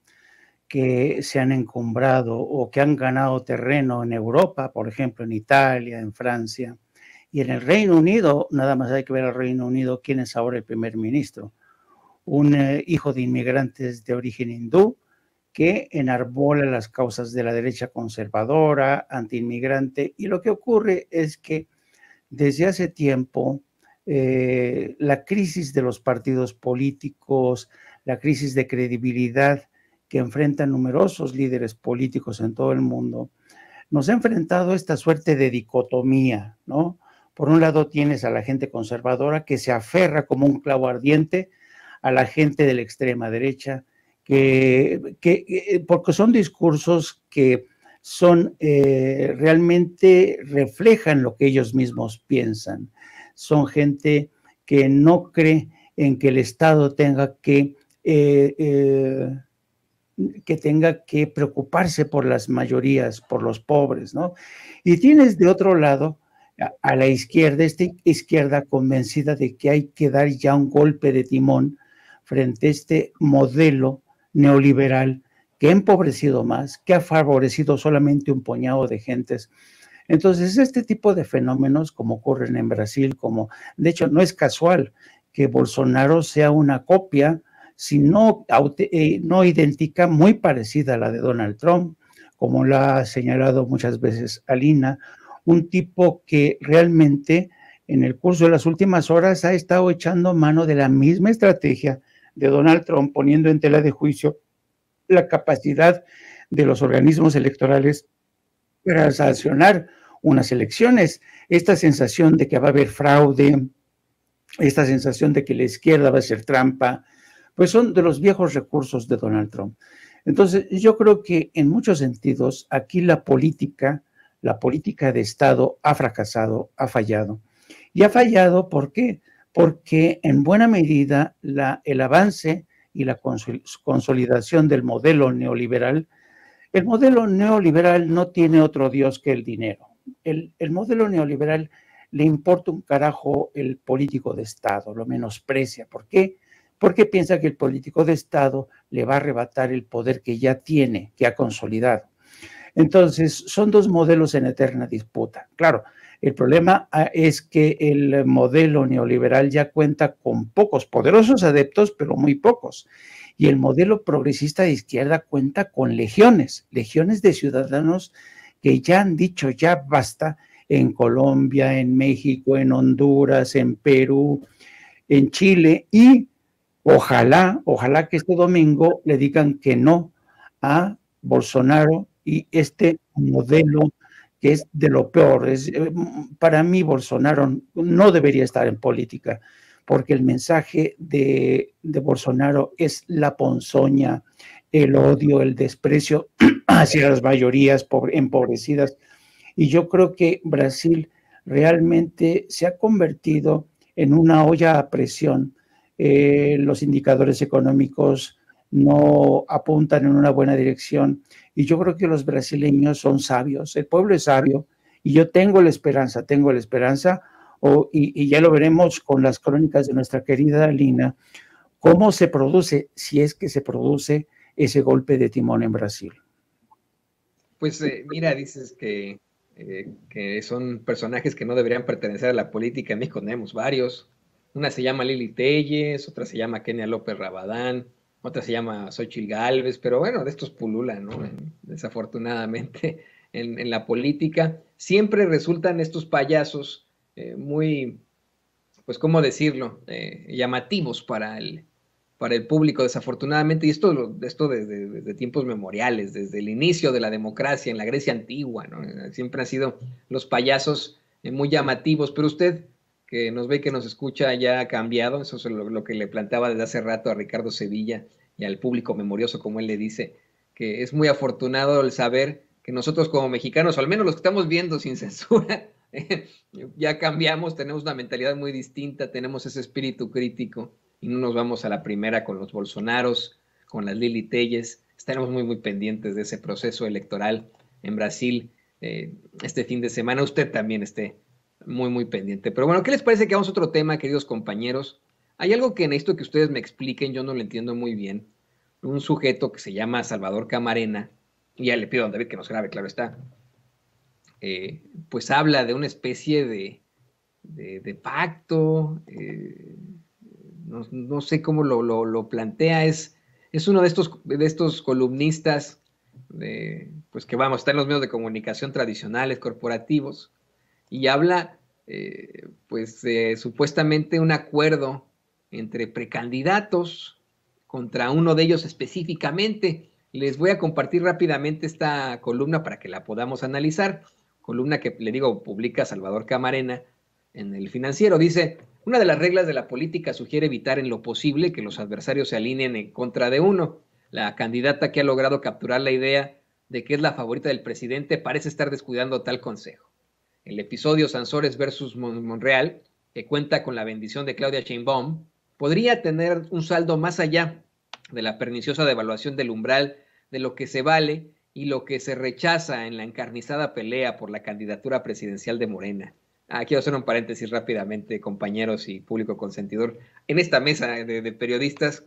que se han encumbrado o que han ganado terreno en Europa, por ejemplo, en Italia, en Francia y en el Reino Unido, nada más hay que ver al Reino Unido quién es ahora el primer ministro, un hijo de inmigrantes de origen hindú que enarbola las causas de la derecha conservadora, antiinmigrante, y lo que ocurre es que desde hace tiempo la crisis de los partidos políticos, la crisis de credibilidad que enfrentan numerosos líderes políticos en todo el mundo, nos ha enfrentado a esta suerte de dicotomía, ¿no? Por un lado tienes a la gente conservadora que se aferra como un clavo ardiente a la gente de la extrema derecha, porque son discursos que son realmente reflejan lo que ellos mismos piensan. Son gente que no cree en que el Estado tenga que preocuparse por las mayorías, por los pobres, ¿no? Y tienes de otro lado a la izquierda, esta izquierda convencida de que hay que dar ya un golpe de timón frente a este modelo neoliberal que ha empobrecido más, que ha favorecido solamente un puñado de gentes. Entonces, este tipo de fenómenos, como ocurren en Brasil, de hecho, no es casual que Bolsonaro sea una copia, sino no idéntica, muy parecida a la de Donald Trump, como la ha señalado muchas veces Alina, un tipo que realmente en el curso de las últimas horas ha estado echando mano de la misma estrategia de Donald Trump, poniendo en tela de juicio la capacidad de los organismos electorales para sancionar unas elecciones. Esta sensación de que va a haber fraude, esta sensación de que la izquierda va a hacer trampa, pues son de los viejos recursos de Donald Trump. Entonces, yo creo que en muchos sentidos aquí la política de Estado ha fracasado, ha fallado. Y ha fallado, ¿por qué? Porque en buena medida el avance y la consolidación del modelo neoliberal, el modelo neoliberal no tiene otro Dios que el dinero. El modelo neoliberal le importa un carajo el político de Estado, lo menosprecia. ¿Por qué? Porque piensa que el político de Estado le va a arrebatar el poder que ya tiene, que ha consolidado. Entonces, son dos modelos en eterna disputa. Claro, el problema es que el modelo neoliberal ya cuenta con pocos poderosos adeptos, pero muy pocos. Y el modelo progresista de izquierda cuenta con legiones de ciudadanos que ya han dicho ya basta en Colombia, en México, en Honduras, en Perú, en Chile, y ojalá que este domingo le digan que no a Bolsonaro y este modelo que es de lo peor. Para mí Bolsonaro no debería estar en política, porque el mensaje de Bolsonaro es la ponzoña, el odio, el desprecio hacia las mayorías empobrecidas. Y yo creo que Brasil realmente se ha convertido en una olla a presión. Los indicadores económicos no apuntan en una buena dirección, y yo creo que los brasileños son sabios, el pueblo es sabio, y yo tengo la esperanza, y ya lo veremos con las crónicas de nuestra querida Lina, cómo se produce, si es que se produce ese golpe de timón en Brasil. Pues mira, dices que son personajes que no deberían pertenecer a la política. En México tenemos varios. Una se llama Lili Telles, otra se llama Kenia López Rabadán, otra se llama Xochitl Gálvez, pero bueno, de estos pululan, ¿no? Desafortunadamente en la política. Siempre resultan estos payasos muy, pues, ¿cómo decirlo? Llamativos para el público, desafortunadamente, y esto desde tiempos memoriales, desde el inicio de la democracia en la Grecia antigua, ¿no? Siempre han sido los payasos muy llamativos, pero usted, que nos ve, que nos escucha, ya ha cambiado. Eso es lo que le planteaba desde hace rato a Ricardo Sevilla y al público memorioso, como él le dice, que es muy afortunado el saber que nosotros como mexicanos, o al menos los que estamos viendo sin censura, ya cambiamos, tenemos una mentalidad muy distinta, tenemos ese espíritu crítico y no nos vamos a la primera con los Bolsonaros, con las Lili Telles. estaremos muy pendientes de ese proceso electoral en Brasil este fin de semana. Usted también esté muy pendiente. Pero bueno, ¿qué les parece que vamos a otro tema, queridos compañeros? Hay algo que necesito que ustedes me expliquen, yo no lo entiendo muy bien. Un sujeto que se llama Salvador Camarena, y ya le pido a don David que nos grabe, claro está, pues habla de una especie de pacto, no sé cómo lo plantea, es uno de estos columnistas pues que vamos, está en los medios de comunicación tradicionales, corporativos, y habla pues supuestamente un acuerdo entre precandidatos contra uno de ellos específicamente. Les voy a compartir rápidamente esta columna para que la podamos analizar, columna que, le digo, publica Salvador Camarena en El Financiero. Dice: una de las reglas de la política sugiere evitar en lo posible que los adversarios se alineen en contra de uno. La candidata que ha logrado capturar la idea de que es la favorita del presidente parece estar descuidando tal consejo. El episodio Sansores versus Monreal, que cuenta con la bendición de Claudia Sheinbaum, podría tener un saldo más allá de la perniciosa devaluación del umbral de lo que se vale y lo que se rechaza en la encarnizada pelea por la candidatura presidencial de Morena. Quiero hacer un paréntesis rápidamente, compañeros y público consentidor. En esta mesa de periodistas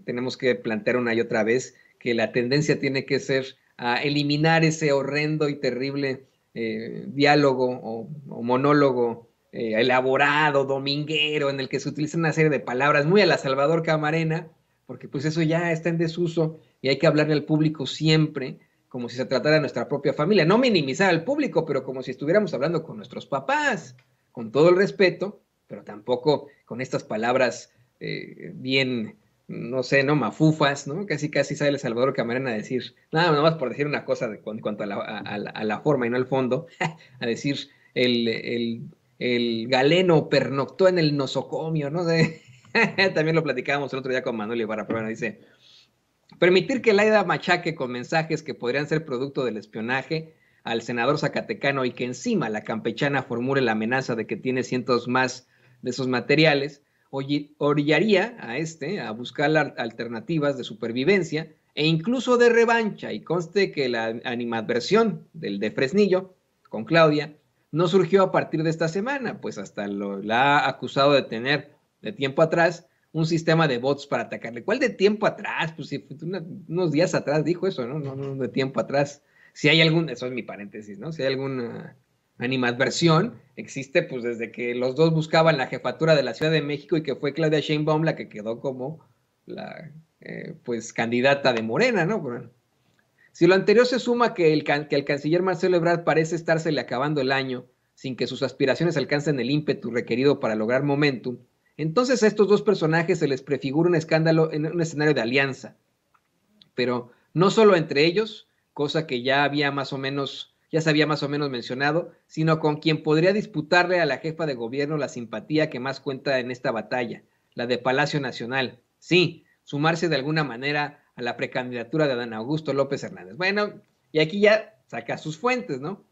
tenemos que plantear una y otra vez que la tendencia tiene que ser a eliminar ese horrendo y terrible diálogo o monólogo elaborado, dominguero, en el que se utiliza una serie de palabras muy a la Salvador Camarena, porque pues eso ya está en desuso y hay que hablarle al público siempre como si se tratara de nuestra propia familia. No minimizar al público, pero como si estuviéramos hablando con nuestros papás, con todo el respeto, pero tampoco con estas palabras bien, no sé, ¿no? Mafufas, ¿no? Casi sale Salvador Camarena a decir, nada más por decir una cosa en cuanto a la forma y no al fondo, a decir el galeno pernoctó en el nosocomio, ¿no? También lo platicábamos el otro día con Manuel Ibarra, pero bueno, dice: permitir que Laida machaque con mensajes que podrían ser producto del espionaje al senador zacatecano y que encima la campechana formule la amenaza de que tiene cientos más de esos materiales, orillaría a buscar alternativas de supervivencia e incluso de revancha, y conste que la animadversión del de Fresnillo con Claudia no surgió a partir de esta semana, pues hasta la ha acusado de tener de tiempo atrás un sistema de bots para atacarle. ¿Cuál de tiempo atrás? Pues si unos días atrás dijo eso, ¿no? No de tiempo atrás. Si hay eso es mi paréntesis, ¿no? Si hay alguna animadversión, existe pues desde que los dos buscaban la jefatura de la Ciudad de México y que fue Claudia Sheinbaum la que quedó como la pues candidata de Morena, ¿no? Bueno, si lo anterior se suma que el canciller Marcelo Ebrard parece estársele acabando el año sin que sus aspiraciones alcancen el ímpetu requerido para lograr momentum, entonces a estos dos personajes se les prefigura un escándalo en un escenario de alianza, pero no solo entre ellos, cosa que ya se había más o menos mencionado, sino con quien podría disputarle a la jefa de gobierno la simpatía que más cuenta en esta batalla, la de Palacio Nacional. Sí, sumarse de alguna manera a la precandidatura de Adán Augusto López Hernández. Bueno, y aquí ya saca sus fuentes, ¿no?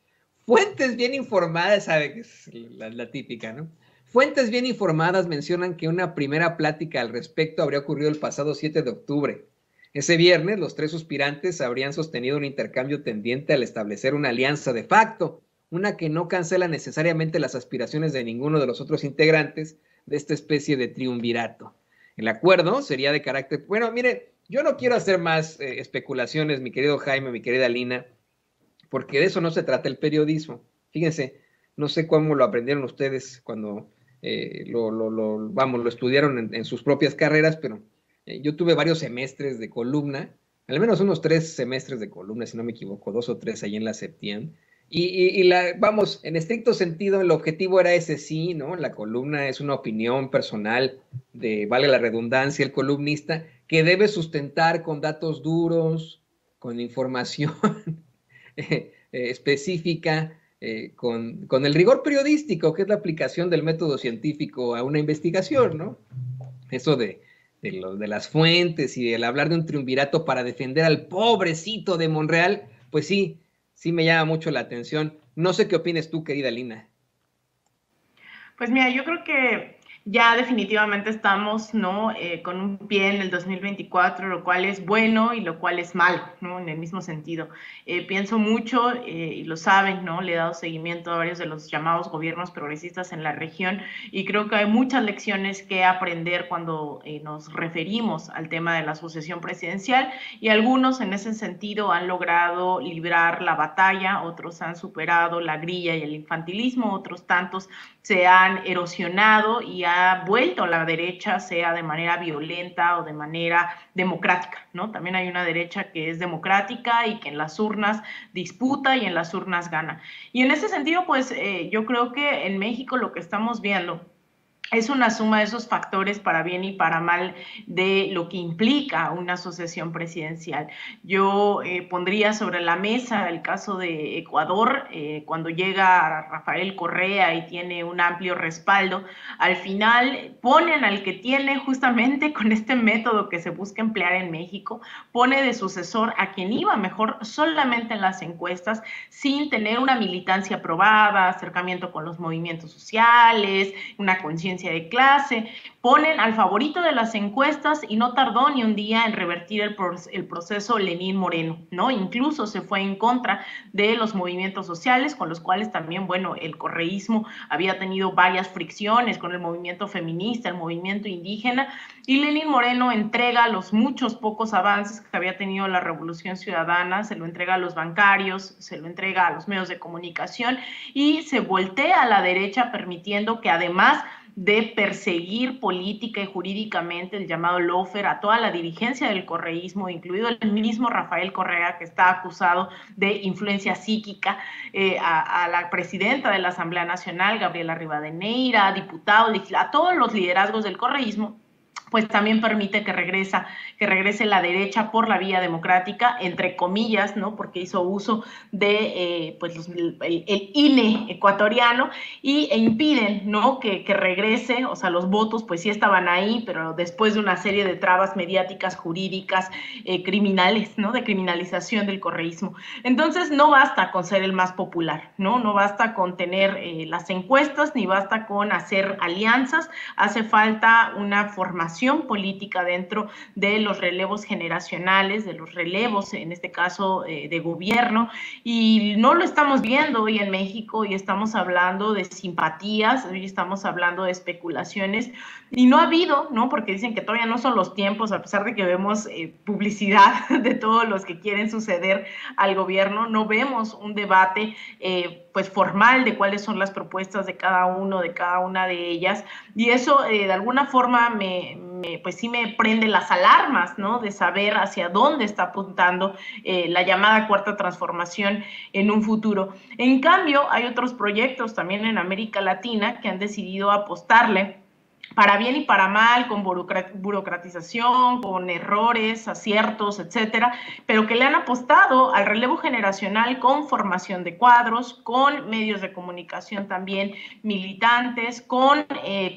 Fuentes bien informadas, sabe que es la típica, ¿no? Fuentes bien informadas mencionan que una primera plática al respecto habría ocurrido el pasado 7 de octubre. Ese viernes, los tres suspirantes habrían sostenido un intercambio tendiente al establecer una alianza de facto, una que no cancela necesariamente las aspiraciones de ninguno de los otros integrantes de esta especie de triunvirato. El acuerdo sería de carácter... Bueno, mire, yo no quiero hacer más especulaciones, mi querido Jaime, mi querida Lina, porque de eso no se trata el periodismo. Fíjense, no sé cómo lo aprendieron ustedes cuando lo estudiaron en sus propias carreras, pero yo tuve varios semestres de columna, al menos unos 3 semestres de columna, si no me equivoco, 2 o 3 ahí en la Septién, vamos, en estricto sentido, el objetivo era ese, sí, ¿no? La columna es una opinión personal vale la redundancia, el columnista, que debe sustentar con datos duros, con información específica, con el rigor periodístico, que es la aplicación del método científico a una investigación, ¿no? Eso de las fuentes y el hablar de un triunvirato para defender al pobrecito de Monreal, pues sí me llama mucho la atención. No sé qué opines tú, querida Lina. Pues mira, yo creo que ya definitivamente estamos, ¿no? Con un pie en el 2024, lo cual es bueno y lo cual es malo, ¿no? En el mismo sentido. Pienso mucho, y lo saben, ¿no? Le he dado seguimiento a varios de los llamados gobiernos progresistas en la región y creo que hay muchas lecciones que aprender cuando nos referimos al tema de la sucesión presidencial, y algunos en ese sentido han logrado librar la batalla, otros han superado la grilla y el infantilismo, otros tantos se han erosionado y ha vuelto a la derecha, sea de manera violenta o de manera democrática, ¿no? También hay una derecha que es democrática y que en las urnas disputa y en las urnas gana. Y en ese sentido, pues yo creo que en México lo que estamos viendo es una suma de esos factores para bien y para mal de lo que implica una sucesión presidencial. Yo pondría sobre la mesa el caso de Ecuador, cuando llega Rafael Correa y tiene un amplio respaldo, al final ponen al que tiene justamente con este método que se busca emplear en México, pone de sucesor a quien iba mejor solamente en las encuestas, sin tener una militancia probada, acercamiento con los movimientos sociales, una conciencia de clase, ponen al favorito de las encuestas y no tardó ni un día en revertir el proceso Lenín Moreno, ¿no? Incluso se fue en contra de los movimientos sociales, con los cuales también, bueno, el correísmo había tenido varias fricciones con el movimiento feminista, el movimiento indígena, y Lenín Moreno entrega los muchos pocos avances que había tenido la Revolución Ciudadana, se lo entrega a los bancarios, se lo entrega a los medios de comunicación y se voltea a la derecha, permitiendo que además de perseguir política y jurídicamente el llamado lawfare a toda la dirigencia del correísmo, incluido el mismo Rafael Correa, que está acusado de influencia psíquica, a la presidenta de la Asamblea Nacional, Gabriela Rivadeneira, a diputados, a todos los liderazgos del correísmo, pues también permite que regrese la derecha por la vía democrática, entre comillas, ¿no? Porque hizo uso de pues el INE ecuatoriano e impiden, ¿no? Que regrese, o sea, los votos pues sí estaban ahí, pero después de una serie de trabas mediáticas, jurídicas, criminales, ¿no? De criminalización del correísmo. Entonces no basta con ser el más popular, ¿no? No basta con tener las encuestas, ni basta con hacer alianzas, hace falta una formación política dentro de los relevos generacionales, de los relevos, en este caso, de gobierno, y no lo estamos viendo hoy en México, y estamos hablando de simpatías, hoy estamos hablando de especulaciones, y no ha habido, ¿no? Porque dicen que todavía no son los tiempos, a pesar de que vemos publicidad de todos los que quieren suceder al gobierno, no vemos un debate pues formal de cuáles son las propuestas de cada uno, de cada una de ellas, y eso de alguna forma pues sí me prende las alarmas, ¿no? De saber hacia dónde está apuntando la llamada cuarta transformación en un futuro. En cambio, hay otros proyectos también en América Latina que han decidido apostarle para bien y para mal, con burocratización, con errores, aciertos, etcétera, pero que le han apostado al relevo generacional con formación de cuadros, con medios de comunicación también militantes, con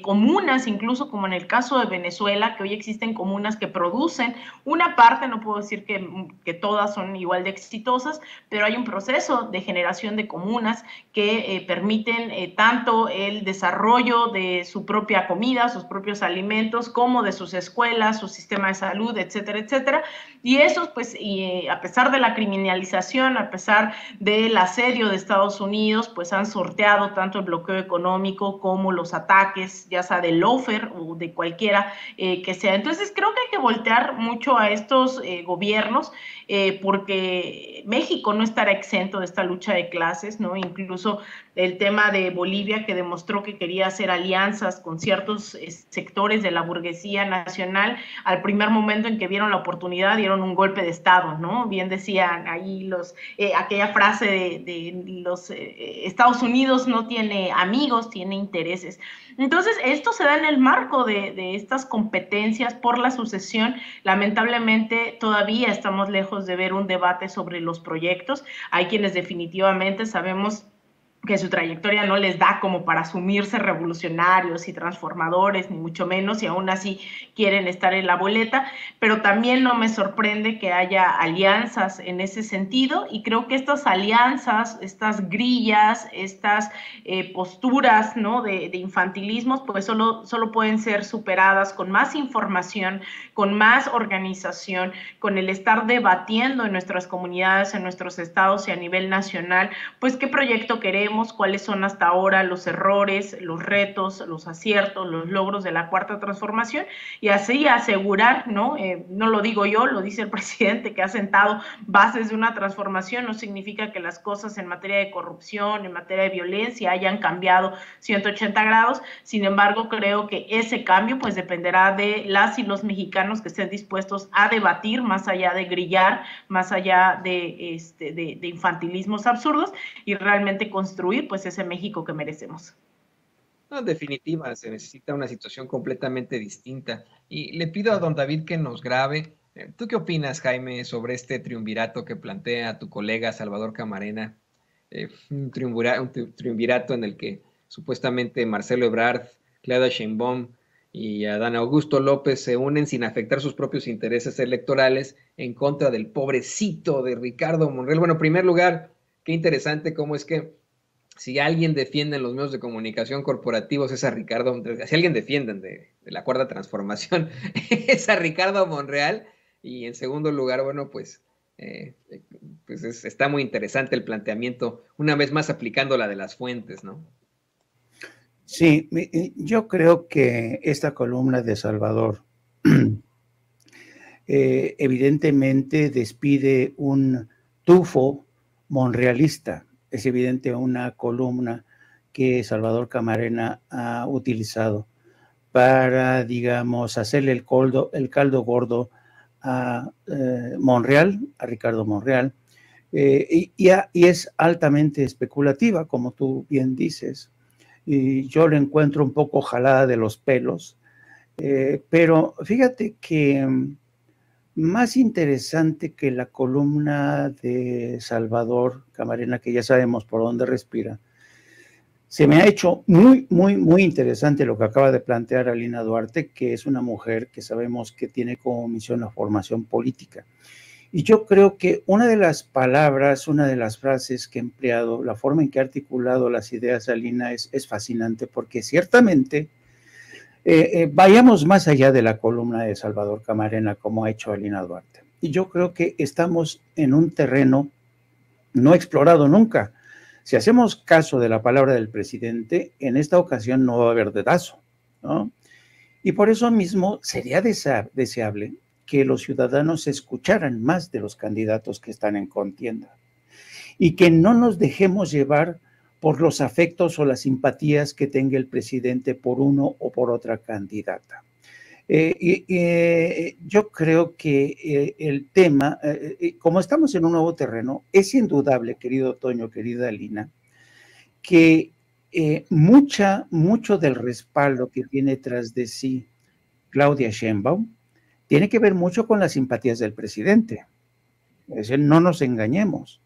comunas, incluso como en el caso de Venezuela, que hoy existen comunas que producen una parte, no puedo decir que todas son igual de exitosas, pero hay un proceso de generación de comunas que permiten tanto el desarrollo de su propia comida, sus propios alimentos, como de sus escuelas, su sistema de salud, etcétera, etcétera. Y esos, pues, a pesar de la criminalización, a pesar del asedio de Estados Unidos, pues han sorteado tanto el bloqueo económico como los ataques, ya sea del lawfare o de cualquiera que sea. Entonces, creo que hay que voltear mucho a estos gobiernos, porque México no estará exento de esta lucha de clases, ¿no? Incluso el tema de Bolivia, que demostró que quería hacer alianzas con ciertos sectores de la burguesía nacional, al primer momento en que vieron la oportunidad dieron un golpe de Estado, ¿no? Bien decían ahí aquella frase de los Estados Unidos no tiene amigos, tiene intereses. Entonces, esto se da en el marco de estas competencias por la sucesión. Lamentablemente, todavía estamos lejos de ver un debate sobre los proyectos. Hay quienes definitivamente sabemos que su trayectoria no les da como para asumirse revolucionarios y transformadores, ni mucho menos, y aún así quieren estar en la boleta, pero también no me sorprende que haya alianzas en ese sentido, y creo que estas alianzas, estas grillas, estas posturas, ¿no?, de infantilismos, pues solo pueden ser superadas con más información, con más organización, con el estar debatiendo en nuestras comunidades, en nuestros estados y a nivel nacional, pues qué proyecto queremos, cuáles son hasta ahora los errores, los retos, los aciertos, los logros de la Cuarta Transformación, y así asegurar, ¿no? No lo digo yo, lo dice el presidente, que ha sentado bases de una transformación. No significa que las cosas en materia de corrupción, en materia de violencia hayan cambiado 180 grados, sin embargo creo que ese cambio pues dependerá de las y los mexicanos que estén dispuestos a debatir más allá de grillar, más allá de infantilismos absurdos, y realmente construir pues ese México que merecemos. No, en definitiva, se necesita una situación completamente distinta. Y le pido a don David que nos grabe. ¿Tú qué opinas, Jaime, sobre este triunvirato que plantea tu colega Salvador Camarena? Un triunvirato en el que supuestamente Marcelo Ebrard, Claudia Sheinbaum y Adán Augusto López se unen sin afectar sus propios intereses electorales en contra del pobrecito de Ricardo Monreal. Bueno, en primer lugar, qué interesante cómo es que si alguien defiende en los medios de comunicación corporativos es a Ricardo, si alguien defienden de la Cuarta Transformación es a Ricardo Monreal. Y en segundo lugar, bueno, pues está muy interesante el planteamiento, una vez más aplicando la de las fuentes, ¿no? Sí, yo creo que esta columna de Salvador evidentemente despide un tufo monrealista. Es evidente una columna que Salvador Camarena ha utilizado para, digamos, hacerle el caldo gordo a Monreal, a Ricardo Monreal, y es altamente especulativa, como tú bien dices, y yo lo encuentro un poco jalada de los pelos, pero fíjate que más interesante que la columna de Salvador Camarena, que ya sabemos por dónde respira, se me ha hecho muy, muy, muy interesante lo que acaba de plantear Alina Duarte, que es una mujer que sabemos que tiene como misión la formación política. Y yo creo que una de las palabras, una de las frases que ha empleado, la forma en que ha articulado las ideas Alina es fascinante, porque ciertamente vayamos más allá de la columna de Salvador Camarena, como ha hecho Alina Duarte. Y yo creo que estamos en un terreno no explorado nunca. Si hacemos caso de la palabra del presidente, en esta ocasión no va a haber dedazo, ¿no? Y por eso mismo sería deseable que los ciudadanos escucharan más de los candidatos que están en contienda y que no nos dejemos llevar por los afectos o las simpatías que tenga el presidente por uno o por otra candidata. Yo creo que el tema, como estamos en un nuevo terreno, es indudable, querido Toño, querida Alina, que mucho del respaldo que tiene tras de sí Claudia Sheinbaum tiene que ver mucho con las simpatías del presidente. Es decir, no nos engañemos.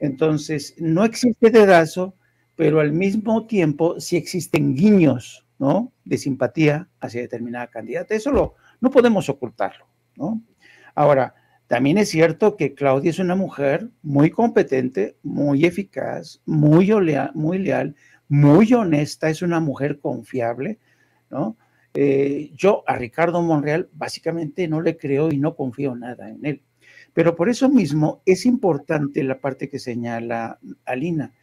Entonces, no existe dedazo, pero al mismo tiempo sí existen guiños, ¿no?, de simpatía hacia determinada candidata. Eso no podemos ocultarlo, ¿no? Ahora, también es cierto que Claudia es una mujer muy competente, muy eficaz, muy leal, muy honesta, es una mujer confiable, ¿no? Yo a Ricardo Monreal básicamente no le creo y no confío nada en él. Pero por eso mismo es importante la parte que señala Alina.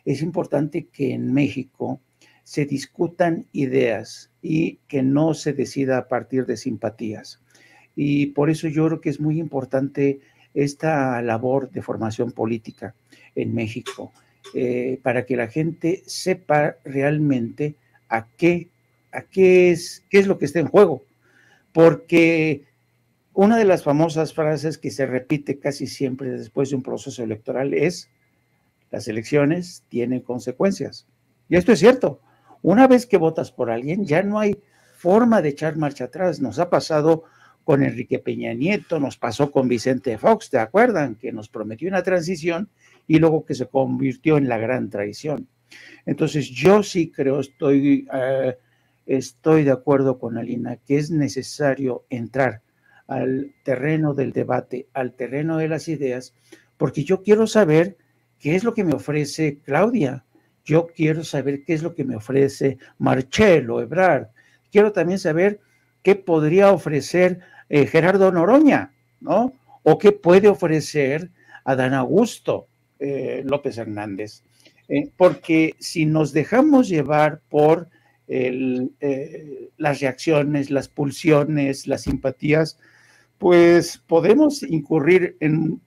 Es importante que en México se discutan ideas y que no se decida a partir de simpatías. Y por eso yo creo que es muy importante esta labor de formación política en México, para que la gente sepa realmente qué es lo que está en juego. Porque una de las famosas frases que se repite casi siempre después de un proceso electoral es: las elecciones tienen consecuencias. Y esto es cierto. Una vez que votas por alguien, ya no hay forma de echar marcha atrás. Nos ha pasado con Enrique Peña Nieto, nos pasó con Vicente Fox, ¿te acuerdan? Que nos prometió una transición y luego que se convirtió en la gran traición. Entonces, yo sí creo, estoy de acuerdo con Alina, que es necesario entrar al terreno del debate, al terreno de las ideas, porque yo quiero saber qué es lo que me ofrece Claudia, yo quiero saber qué es lo que me ofrece Marcelo Ebrard, quiero también saber qué podría ofrecer Gerardo Noroña, ¿no? O qué puede ofrecer Adán Augusto López Hernández. Porque si nos dejamos llevar por las reacciones, las pulsiones, las simpatías, pues podemos incurrir en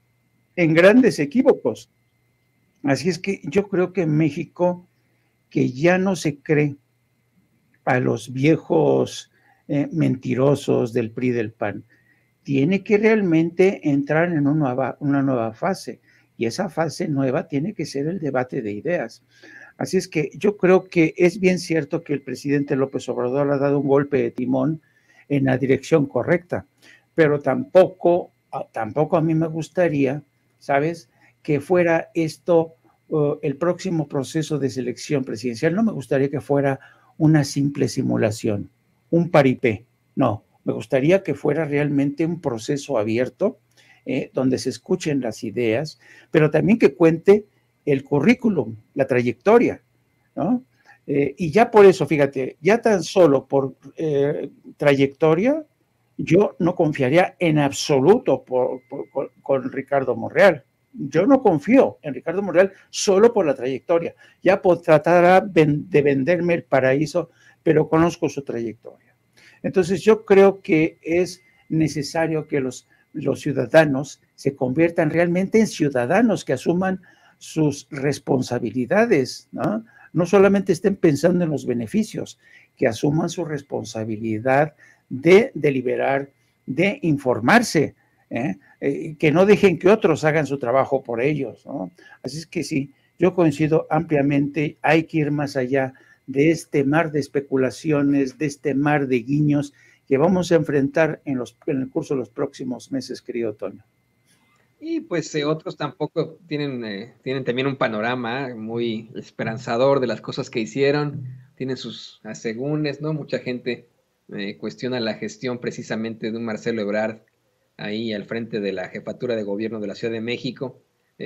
grandes equívocos. Así es que yo creo que en México, que ya no se cree a los viejos mentirosos del PRI del PAN, tiene que realmente entrar en una nueva fase, y esa fase nueva tiene que ser el debate de ideas. Así es que yo creo que es bien cierto que el presidente López Obrador ha dado un golpe de timón en la dirección correcta, pero tampoco a mí me gustaría, ¿sabes?, que fuera esto el próximo proceso de selección presidencial. No me gustaría que fuera una simple simulación, un paripé, no. Me gustaría que fuera realmente un proceso abierto, donde se escuchen las ideas, pero también que cuente el currículum, la trayectoria, ¿no? Y ya por eso, fíjate, ya tan solo por trayectoria, yo no confiaría en absoluto con Ricardo Monreal. Yo no confío en Ricardo Monreal solo por la trayectoria. Ya tratará de venderme el paraíso, pero conozco su trayectoria. Entonces yo creo que es necesario que los ciudadanos se conviertan realmente en ciudadanos que asuman sus responsabilidades, ¿no? No solamente estén pensando en los beneficios, que asuman su responsabilidad de deliberar, de informarse, que no dejen que otros hagan su trabajo por ellos, ¿no? Así es que sí, yo coincido ampliamente, hay que ir más allá de este mar de especulaciones, de este mar de guiños que vamos a enfrentar en el curso de los próximos meses, querido Toño. Y pues otros tampoco tienen también un panorama muy esperanzador de las cosas que hicieron, tienen sus asegúnes, ¿no? Mucha gente cuestiona la gestión precisamente de un Marcelo Ebrard ahí al frente de la jefatura de gobierno de la Ciudad de México.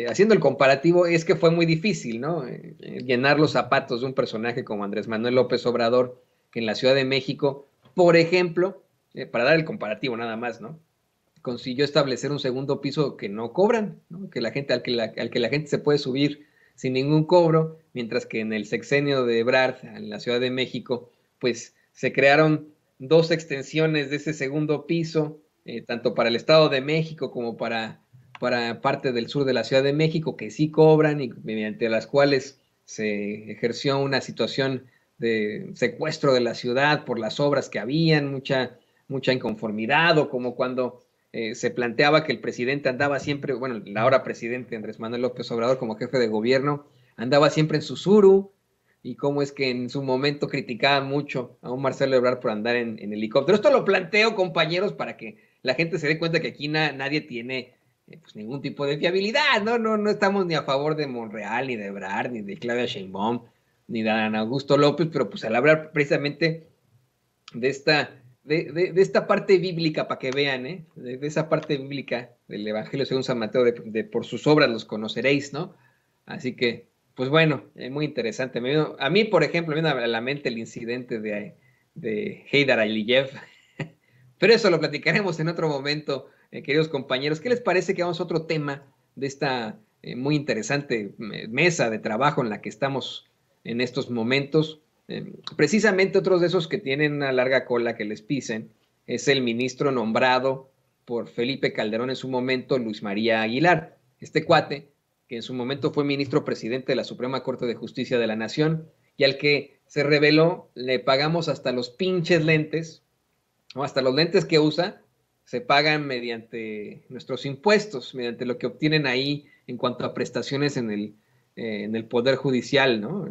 Haciendo el comparativo, es que fue muy difícil, ¿no? Llenar los zapatos de un personaje como Andrés Manuel López Obrador, que en la Ciudad de México, por ejemplo, para dar el comparativo nada más, ¿no?, consiguió establecer un segundo piso que no cobran, ¿no?, que la gente, al que la gente se puede subir sin ningún cobro, mientras que en el sexenio de Ebrard, en la Ciudad de México, pues se crearon 2 extensiones de ese segundo piso, tanto para el Estado de México como para parte del sur de la Ciudad de México, que sí cobran y mediante las cuales se ejerció una situación de secuestro de la ciudad por las obras que habían, mucha inconformidad, o como cuando se planteaba que el presidente andaba siempre, bueno, el ahora presidente Andrés Manuel López Obrador como jefe de gobierno, andaba siempre en Susuru, y cómo es que en su momento criticaban mucho a un Marcelo Ebrard por andar en helicóptero. Esto lo planteo, compañeros, para que la gente se dé cuenta que aquí nadie tiene pues ningún tipo de fiabilidad, ¿no? No estamos ni a favor de Monreal, ni de Ebrard, ni de Claudia Sheinbaum, ni de Adán Augusto López, pero pues al hablar precisamente de esta parte bíblica, para que vean, de esa parte bíblica del Evangelio según San Mateo, de por sus obras los conoceréis, ¿no? Así que, pues bueno, muy interesante. A mí, por ejemplo, me viene a la mente el incidente de Heydar Aliyev, pero eso lo platicaremos en otro momento, queridos compañeros. ¿Qué les parece que vamos a otro tema de esta muy interesante mesa de trabajo en la que estamos en estos momentos? Precisamente otros de esos que tienen una larga cola que les pisen es el ministro nombrado por Felipe Calderón en su momento, Luis María Aguilar. Este cuate, que en su momento fue ministro presidente de la Suprema Corte de Justicia de la Nación, y al que se reveló le pagamos hasta los pinches lentes, o hasta los lentes que usa, se pagan mediante nuestros impuestos, mediante lo que obtienen ahí en cuanto a prestaciones en el Poder Judicial, ¿no?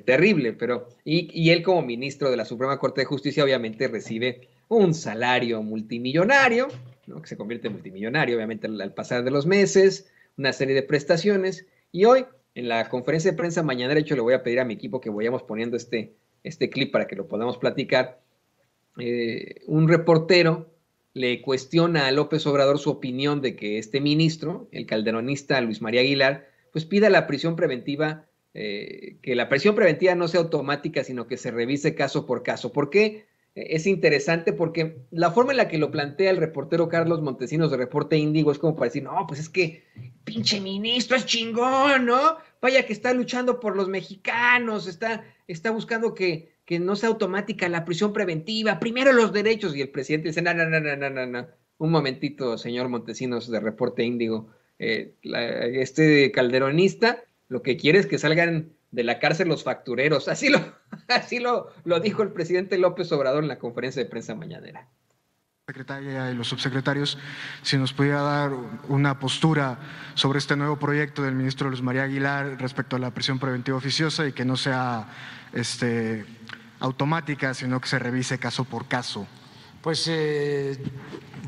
Terrible, pero y él como ministro de la Suprema Corte de Justicia obviamente recibe un salario multimillonario, ¿no?, que se convierte en multimillonario obviamente al pasar de los meses, una serie de prestaciones, y hoy en la conferencia de prensa mañanera, de hecho le voy a pedir a mi equipo que vayamos poniendo este clip para que lo podamos platicar, un reportero le cuestiona a López Obrador su opinión de que este ministro, el calderonista Luis María Aguilar, pues pida la prisión preventiva, que la prisión preventiva no sea automática, sino que se revise caso por caso. ¿Por qué? Es interesante porque la forma en la que lo plantea el reportero Carlos Montesinos de Reporte Índigo es como para decir, no, pues es que pinche ministro es chingón, ¿no? Vaya que está luchando por los mexicanos, está buscando que no sea automática la prisión preventiva, primero los derechos, y el presidente dice, no, un momentito, señor Montesinos de Reporte Índigo, este calderonista lo que quiere es que salgan de la cárcel los factureros, así lo dijo el presidente López Obrador en la conferencia de prensa mañanera. Secretaria y los subsecretarios, si nos pudiera dar una postura sobre este nuevo proyecto del ministro Luis María Aguilar respecto a la prisión preventiva oficiosa y que no sea automática, sino que se revise caso por caso. Pues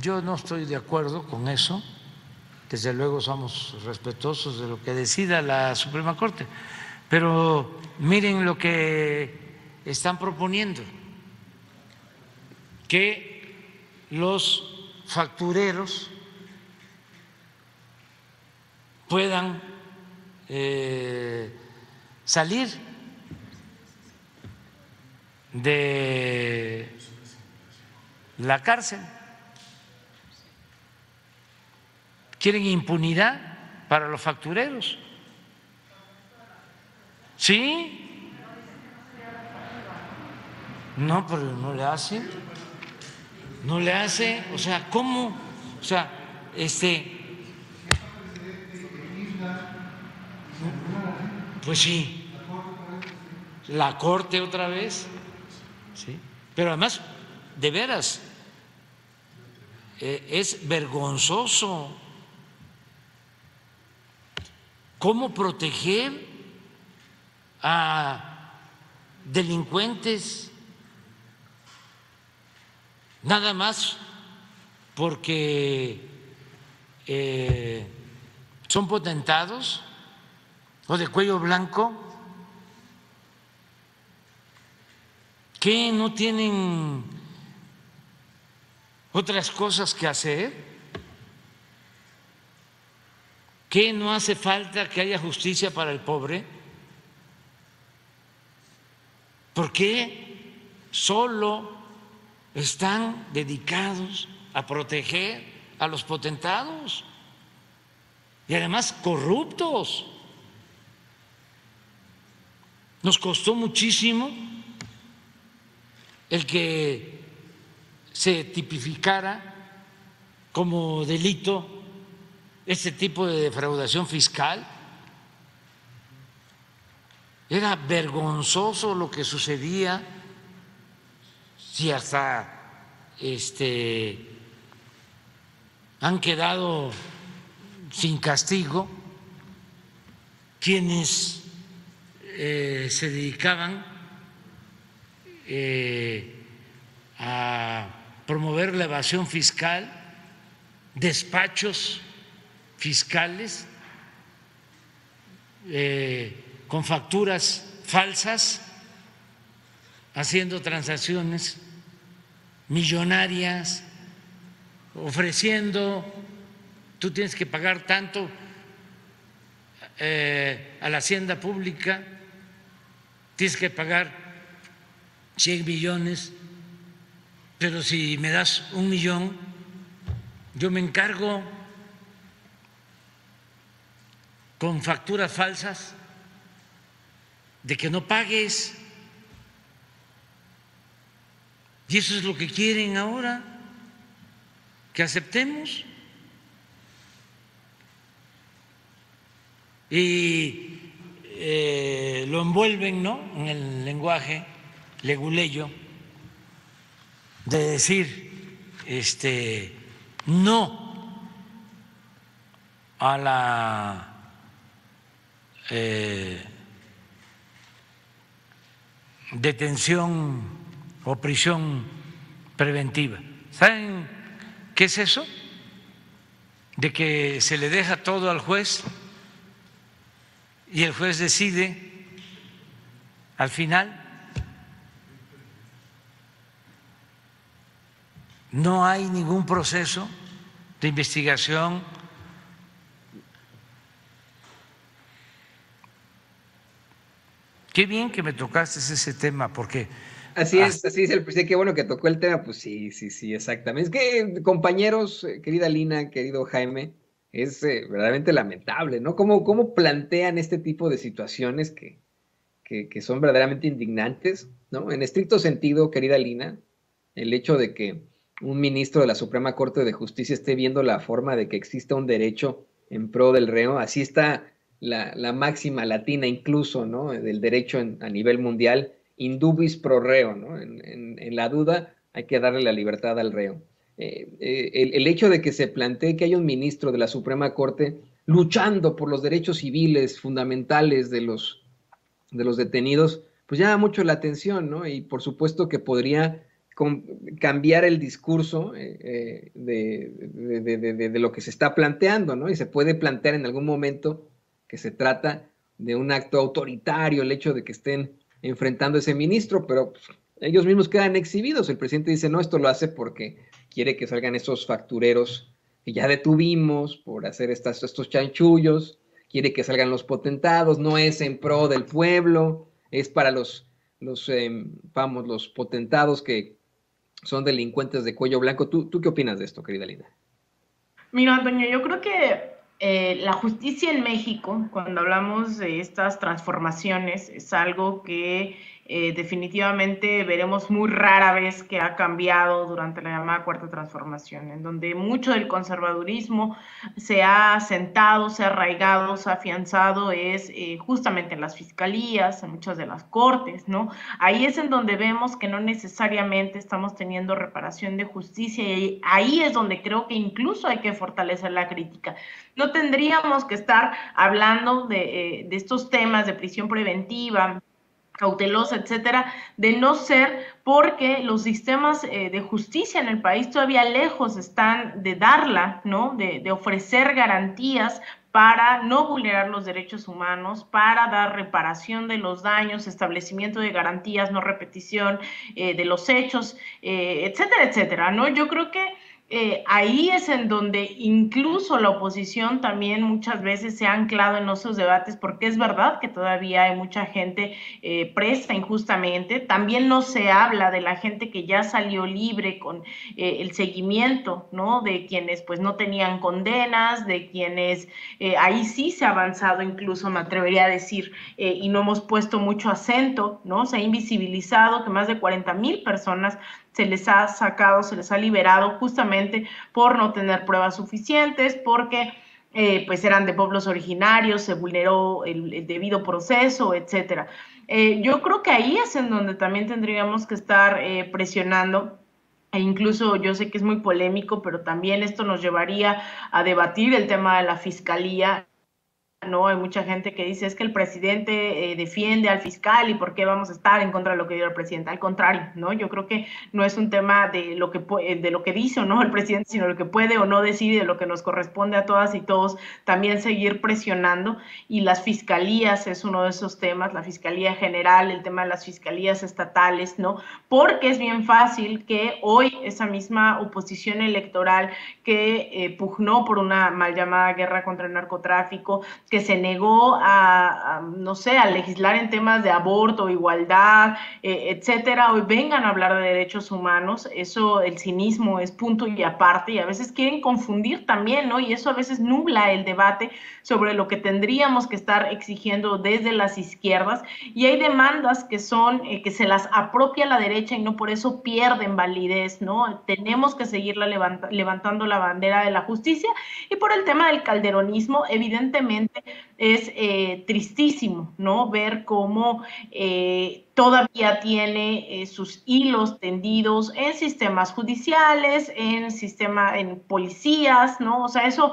yo no estoy de acuerdo con eso. Desde luego somos respetuosos de lo que decida la Suprema Corte, pero miren lo que están proponiendo, que los factureros puedan salir de la cárcel. Quieren impunidad para los factureros. ¿Sí? No, pero no le hace. No le hace. O sea, ¿cómo? O sea, pues sí. La Corte otra vez. Sí. Pero además, de veras, es vergonzoso. ¿Cómo proteger a delincuentes nada más porque son potentados o de cuello blanco? ¿Qué no tienen otras cosas que hacer? ¿Qué no hace falta que haya justicia para el pobre? ¿Por qué solo están dedicados a proteger a los potentados y además corruptos? Nos costó muchísimo el que se tipificara como delito este tipo de defraudación fiscal. Era vergonzoso lo que sucedía, si hasta han quedado sin castigo quienes se dedicaban a promover la evasión fiscal, despachos fiscales con facturas falsas, haciendo transacciones millonarias, ofreciendo, tú tienes que pagar tanto a la hacienda pública, tienes que pagar 100 millones, pero si me das 1 millón, yo me encargo con facturas falsas de que no pagues. Y eso es lo que quieren ahora, que aceptemos. Y lo envuelven, ¿no?, en el lenguaje leguleyo de decir no a la detención o prisión preventiva. ¿Saben qué es eso? De que se le deja todo al juez y el juez decide al final. No hay ningún proceso de investigación. Qué bien que me tocaste ese tema, porque... Así es el presidente, qué bueno que tocó el tema, pues sí, exactamente. Es que, compañeros, querida Lina, querido Jaime, es verdaderamente lamentable, ¿no? ¿Cómo plantean este tipo de situaciones que son verdaderamente indignantes, ¿no? En estricto sentido, querida Lina, el hecho de que un ministro de la Suprema Corte de Justicia esté viendo la forma de que exista un derecho en pro del reo, así está la máxima latina incluso, ¿no? Del derecho a nivel mundial, in dubis pro reo, ¿no? En la duda hay que darle la libertad al reo. El hecho de que se plantee que hay un ministro de la Suprema Corte luchando por los derechos civiles fundamentales de los detenidos, pues llama mucho la atención, ¿no? Y por supuesto que podría cambiar el discurso de lo que se está planteando, ¿no? Y se puede plantear en algún momento que se trata de un acto autoritario, el hecho de que estén enfrentando a ese ministro, pero pues, ellos mismos quedan exhibidos. El presidente dice, no, esto lo hace porque quiere que salgan esos factureros que ya detuvimos por hacer estos chanchullos, quiere que salgan los potentados, no es en pro del pueblo, es para los potentados que son delincuentes de cuello blanco. ¿Tú qué opinas de esto, querida Lina? Mira, Antonio, yo creo que la justicia en México, cuando hablamos de estas transformaciones, es algo que definitivamente veremos muy rara vez que ha cambiado durante la llamada Cuarta Transformación, en donde mucho del conservadurismo se ha sentado, se ha arraigado, se ha afianzado, es justamente en las fiscalías, en muchas de las cortes, ¿no? Ahí es en donde vemos que no necesariamente estamos teniendo reparación de justicia, y ahí es donde creo que incluso hay que fortalecer la crítica. No tendríamos que estar hablando de estos temas de prisión preventiva, cautelosa, etcétera, de no ser porque los sistemas de justicia en el país todavía lejos están de darla, ¿no? De ofrecer garantías para no vulnerar los derechos humanos, para dar reparación de los daños, establecimiento de garantías, no repetición de los hechos, etcétera, etcétera, ¿no? Yo creo que ahí es en donde incluso la oposición también muchas veces se ha anclado en esos debates, porque es verdad que todavía hay mucha gente presa injustamente. También no se habla de la gente que ya salió libre con el seguimiento, ¿no? De quienes pues no tenían condenas, de quienes ahí sí se ha avanzado, incluso me atrevería a decir, y no hemos puesto mucho acento, ¿no? Se ha invisibilizado que más de 40,000 personas se les ha sacado, se les ha liberado justamente por no tener pruebas suficientes, porque pues eran de pueblos originarios, se vulneró el debido proceso, etcétera. Yo creo que ahí es en donde también tendríamos que estar presionando. E incluso yo sé que es muy polémico, pero también esto nos llevaría a debatir el tema de la fiscalía. No, hay mucha gente que dice es que el presidente defiende al fiscal y por qué vamos a estar en contra de lo que dice el presidente. Al contrario, ¿no? Yo creo que no es un tema de lo que dice o no el presidente, sino lo que puede o no decir, y de lo que nos corresponde a todas y todos también seguir presionando. Y las fiscalías es uno de esos temas, la Fiscalía General, el tema de las fiscalías estatales, ¿no? Porque es bien fácil que hoy esa misma oposición electoral que pugnó por una mal llamada guerra contra el narcotráfico, que se negó no sé, a legislar en temas de aborto, igualdad, etcétera, hoy vengan a hablar de derechos humanos. Eso, el cinismo es punto y aparte, y a veces quieren confundir también, ¿no? Y eso a veces nubla el debate sobre lo que tendríamos que estar exigiendo desde las izquierdas, y hay demandas que son, que se las apropia la derecha y no por eso pierden validez, ¿no? Tenemos que seguir levantando la bandera de la justicia. Y por el tema del calderonismo, evidentemente es tristísimo, ¿no? Ver cómo todavía tiene sus hilos tendidos en sistemas judiciales, en policías, ¿no? O sea, eso,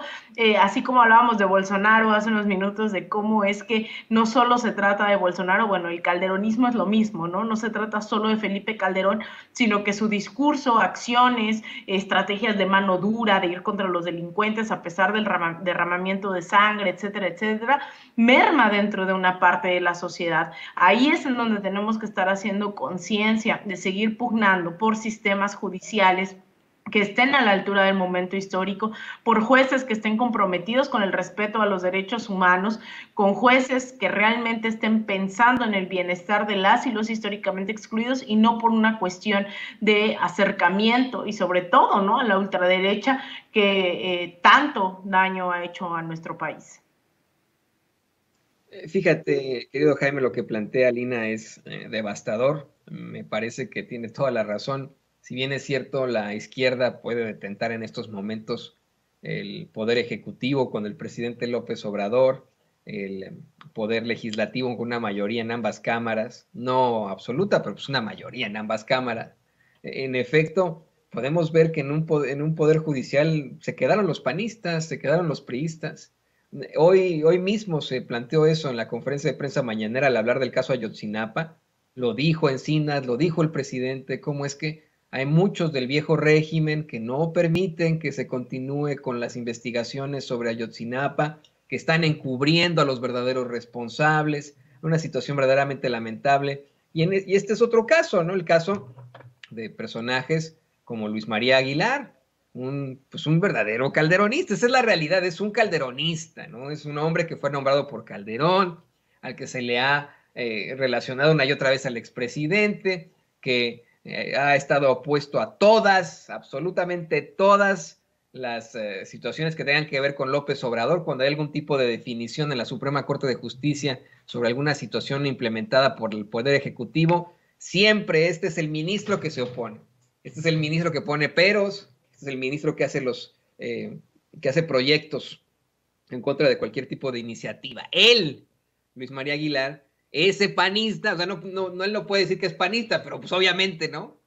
así como hablábamos de Bolsonaro hace unos minutos, de cómo es que no solo se trata de Bolsonaro, bueno, el calderonismo es lo mismo, ¿no? No se trata solo de Felipe Calderón, sino que su discurso, acciones, estrategias de mano dura, de ir contra los delincuentes a pesar del derramamiento de sangre, etcétera, etcétera, izquierda merma dentro de una parte de la sociedad. Ahí es en donde tenemos que estar haciendo conciencia de seguir pugnando por sistemas judiciales que estén a la altura del momento histórico, por jueces que estén comprometidos con el respeto a los derechos humanos, con jueces que realmente estén pensando en el bienestar de las y los históricamente excluidos y no por una cuestión de acercamiento y sobre todo, ¿no?, a la ultraderecha que tanto daño ha hecho a nuestro país. Fíjate, querido Jaime, lo que plantea Lina es devastador. Me parece que tiene toda la razón. Si bien es cierto, la izquierda puede detentar en estos momentos el poder ejecutivo con el presidente López Obrador, el poder legislativo con una mayoría en ambas cámaras, no absoluta, pero pues una mayoría en ambas cámaras. En efecto, podemos ver que en un poder judicial se quedaron los panistas, se quedaron los priistas. Hoy mismo se planteó eso en la conferencia de prensa mañanera al hablar del caso Ayotzinapa. Lo dijo Encinas, lo dijo el presidente, cómo es que hay muchos del viejo régimen que no permiten que se continúe con las investigaciones sobre Ayotzinapa, que están encubriendo a los verdaderos responsables, una situación verdaderamente lamentable. Y este es otro caso, ¿no? El caso de personajes como Luis María Aguilar, un verdadero calderonista. Esa es la realidad, es un calderonista, ¿no? Es un hombre que fue nombrado por Calderón, al que se le ha relacionado una y otra vez al expresidente, que ha estado opuesto a todas, absolutamente todas las situaciones que tengan que ver con López Obrador, cuando hay algún tipo de definición en la Suprema Corte de Justicia sobre alguna situación implementada por el Poder Ejecutivo, siempre este es el ministro que se opone, este es el ministro que pone peros, este es el ministro que hace que hace proyectos en contra de cualquier tipo de iniciativa. Él, Luis María Aguilar, ese panista, o sea, él no puede decir que es panista, pero pues obviamente, ¿no?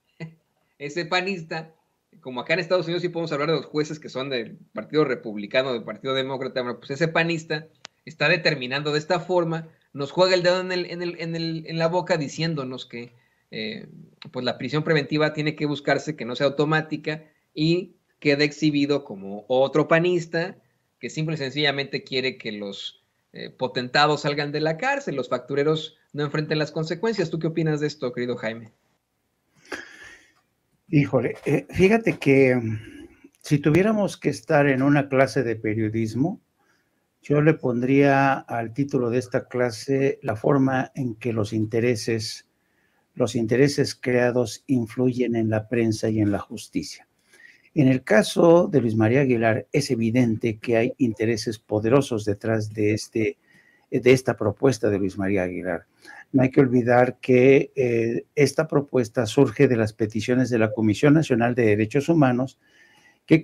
Ese panista, como acá en Estados Unidos sí podemos hablar de los jueces que son del Partido Republicano, del Partido Demócrata, bueno, pues ese panista está determinando de esta forma, nos juega el dedo en la boca diciéndonos que pues la prisión preventiva tiene que buscarse que no sea automática y quede exhibido como otro panista que simple y sencillamente quiere que los potentados salgan de la cárcel, los factureros no enfrenten las consecuencias. ¿Tú qué opinas de esto, querido Jaime? Híjole, fíjate que si tuviéramos que estar en una clase de periodismo, yo le pondría al título de esta clase la forma en que los intereses creados influyen en la prensa y en la justicia. En el caso de Luis María Aguilar, es evidente que hay intereses poderosos detrás de esta propuesta de Luis María Aguilar. No hay que olvidar que esta propuesta surge de las peticiones de la Comisión Nacional de Derechos Humanos, que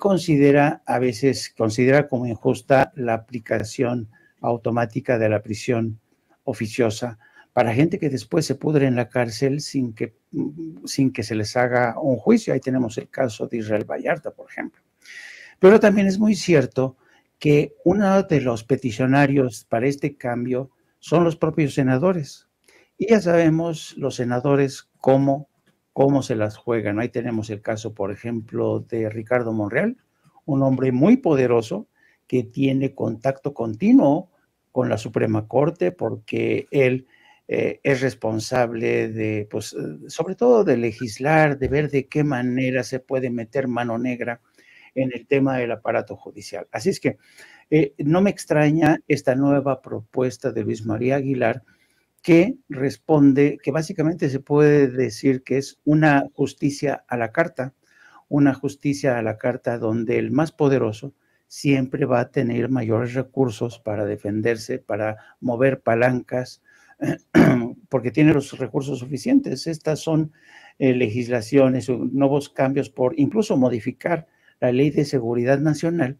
a veces considera como injusta la aplicación automática de la prisión oficiosa para gente que después se pudre en la cárcel sin que se les haga un juicio. Ahí tenemos el caso de Israel Vallarta, por ejemplo. Pero también es muy cierto que uno de los peticionarios para este cambio son los propios senadores. Y ya sabemos los senadores cómo se las juegan. Ahí tenemos el caso, por ejemplo, de Ricardo Monreal, un hombre muy poderoso que tiene contacto continuo con la Suprema Corte porque él es responsable de, pues, sobre todo de legislar, de ver de qué manera se puede meter mano negra en el tema del aparato judicial. Así es que no me extraña esta nueva propuesta de Luis María Aguilar, que responde, que básicamente se puede decir que es una justicia a la carta donde el más poderoso siempre va a tener mayores recursos para defenderse, para mover palancas, porque tiene los recursos suficientes. Estas son legislaciones, nuevos cambios por incluso modificar la Ley de Seguridad Nacional,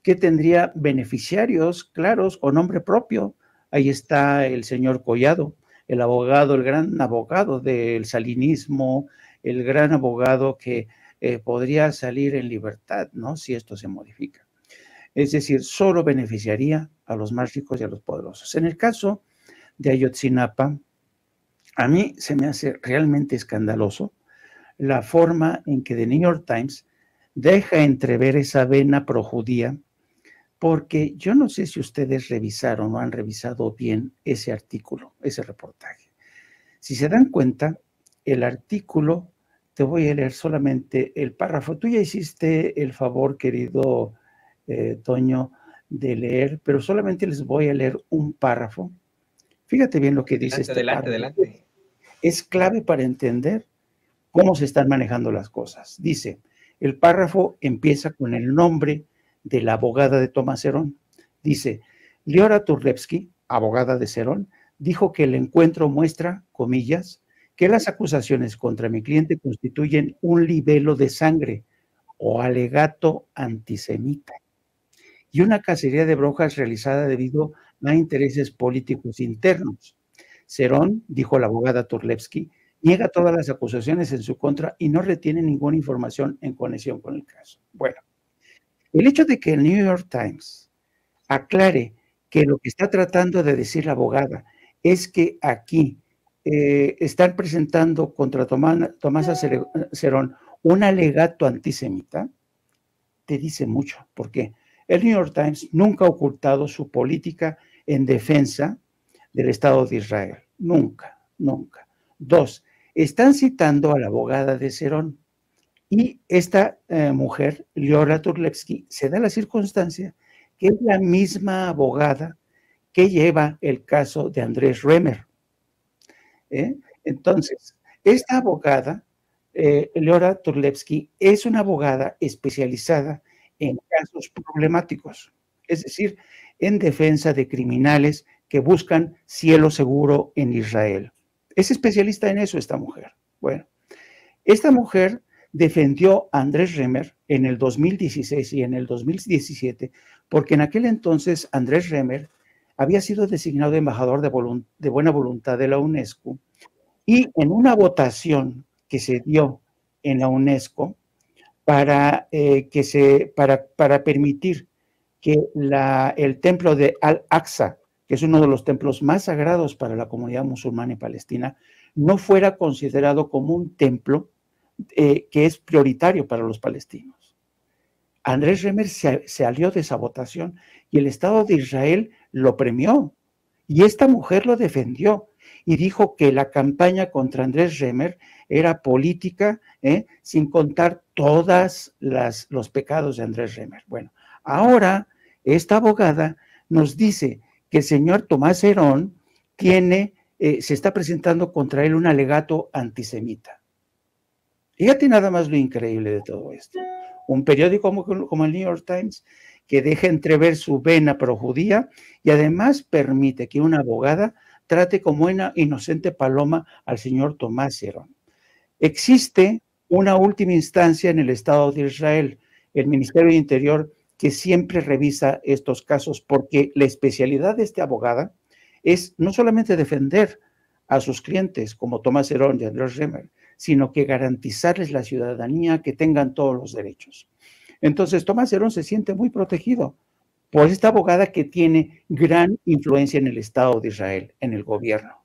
que tendría beneficiarios claros con nombre propio. Ahí está el señor Collado, el abogado, el gran abogado del salinismo, el gran abogado que podría salir en libertad, ¿no?, si esto se modifica. Es decir, solo beneficiaría a los más ricos y a los poderosos. En el caso de Ayotzinapa, a mí se me hace realmente escandaloso la forma en que The New York Times deja entrever esa vena projudía porque yo no sé si ustedes revisaron o han revisado bien ese artículo, ese reportaje. Si se dan cuenta, el artículo, te voy a leer solamente el párrafo. Tú ya hiciste el favor, querido Toño, de leer, pero solamente les voy a leer un párrafo. Fíjate bien lo que dice este párrafo. Adelante. Es clave para entender cómo se están manejando las cosas. Dice, el párrafo empieza con el nombre de la abogada de Tomás Herón. Dice, Leora Turlewski, abogada de Cerón, dijo que el encuentro muestra, comillas, que las acusaciones contra mi cliente constituyen un libelo de sangre o alegato antisemita y una cacería de brujas realizada debido a intereses políticos internos. Cerón, dijo la abogada Turlewski, niega todas las acusaciones en su contra y no retiene ninguna información en conexión con el caso. Bueno, el hecho de que el New York Times aclare que lo que está tratando de decir la abogada es que aquí están presentando contra Tomás Cerón un alegato antisemita, te dice mucho. ¿Por qué? El New York Times nunca ha ocultado su política en defensa del Estado de Israel. Nunca, nunca. 2, están citando a la abogada de Cerón. Y esta mujer, Leora Turlewski, se da la circunstancia que es la misma abogada que lleva el caso de Andrés Remer. Entonces, esta abogada, Leora Turlewski, es una abogada especializada en casos problemáticos, es decir, en defensa de criminales que buscan cielo seguro en Israel. Es especialista en eso esta mujer. Bueno, esta mujer defendió a Andrés Remer en el 2016 y en el 2017, porque en aquel entonces Andrés Remer había sido designado embajador de buena voluntad de la UNESCO, y en una votación que se dio en la UNESCO para permitir que el templo de Al-Aqsa, que es uno de los templos más sagrados para la comunidad musulmana y palestina, no fuera considerado como un templo que es prioritario para los palestinos. Andrés Remer se salió de esa votación y el Estado de Israel lo premió. Y esta mujer lo defendió y dijo que la campaña contra Andrés Remer era política, sin contar todos los pecados de Andrés Remer. Bueno, ahora esta abogada nos dice que el señor Tomás Herón se está presentando contra él un alegato antisemita. Fíjate nada más lo increíble de todo esto. Un periódico como el New York Times que deja entrever su vena projudía y además permite que una abogada trate como una inocente paloma al señor Tomás Herón. Existe una última instancia en el Estado de Israel, el Ministerio de Interior, que siempre revisa estos casos porque la especialidad de esta abogada es no solamente defender a sus clientes como Tomás Herón y Andrés Remer, sino que garantizarles la ciudadanía, que tengan todos los derechos. Entonces, Tomás Herón se siente muy protegido por esta abogada que tiene gran influencia en el Estado de Israel, en el gobierno.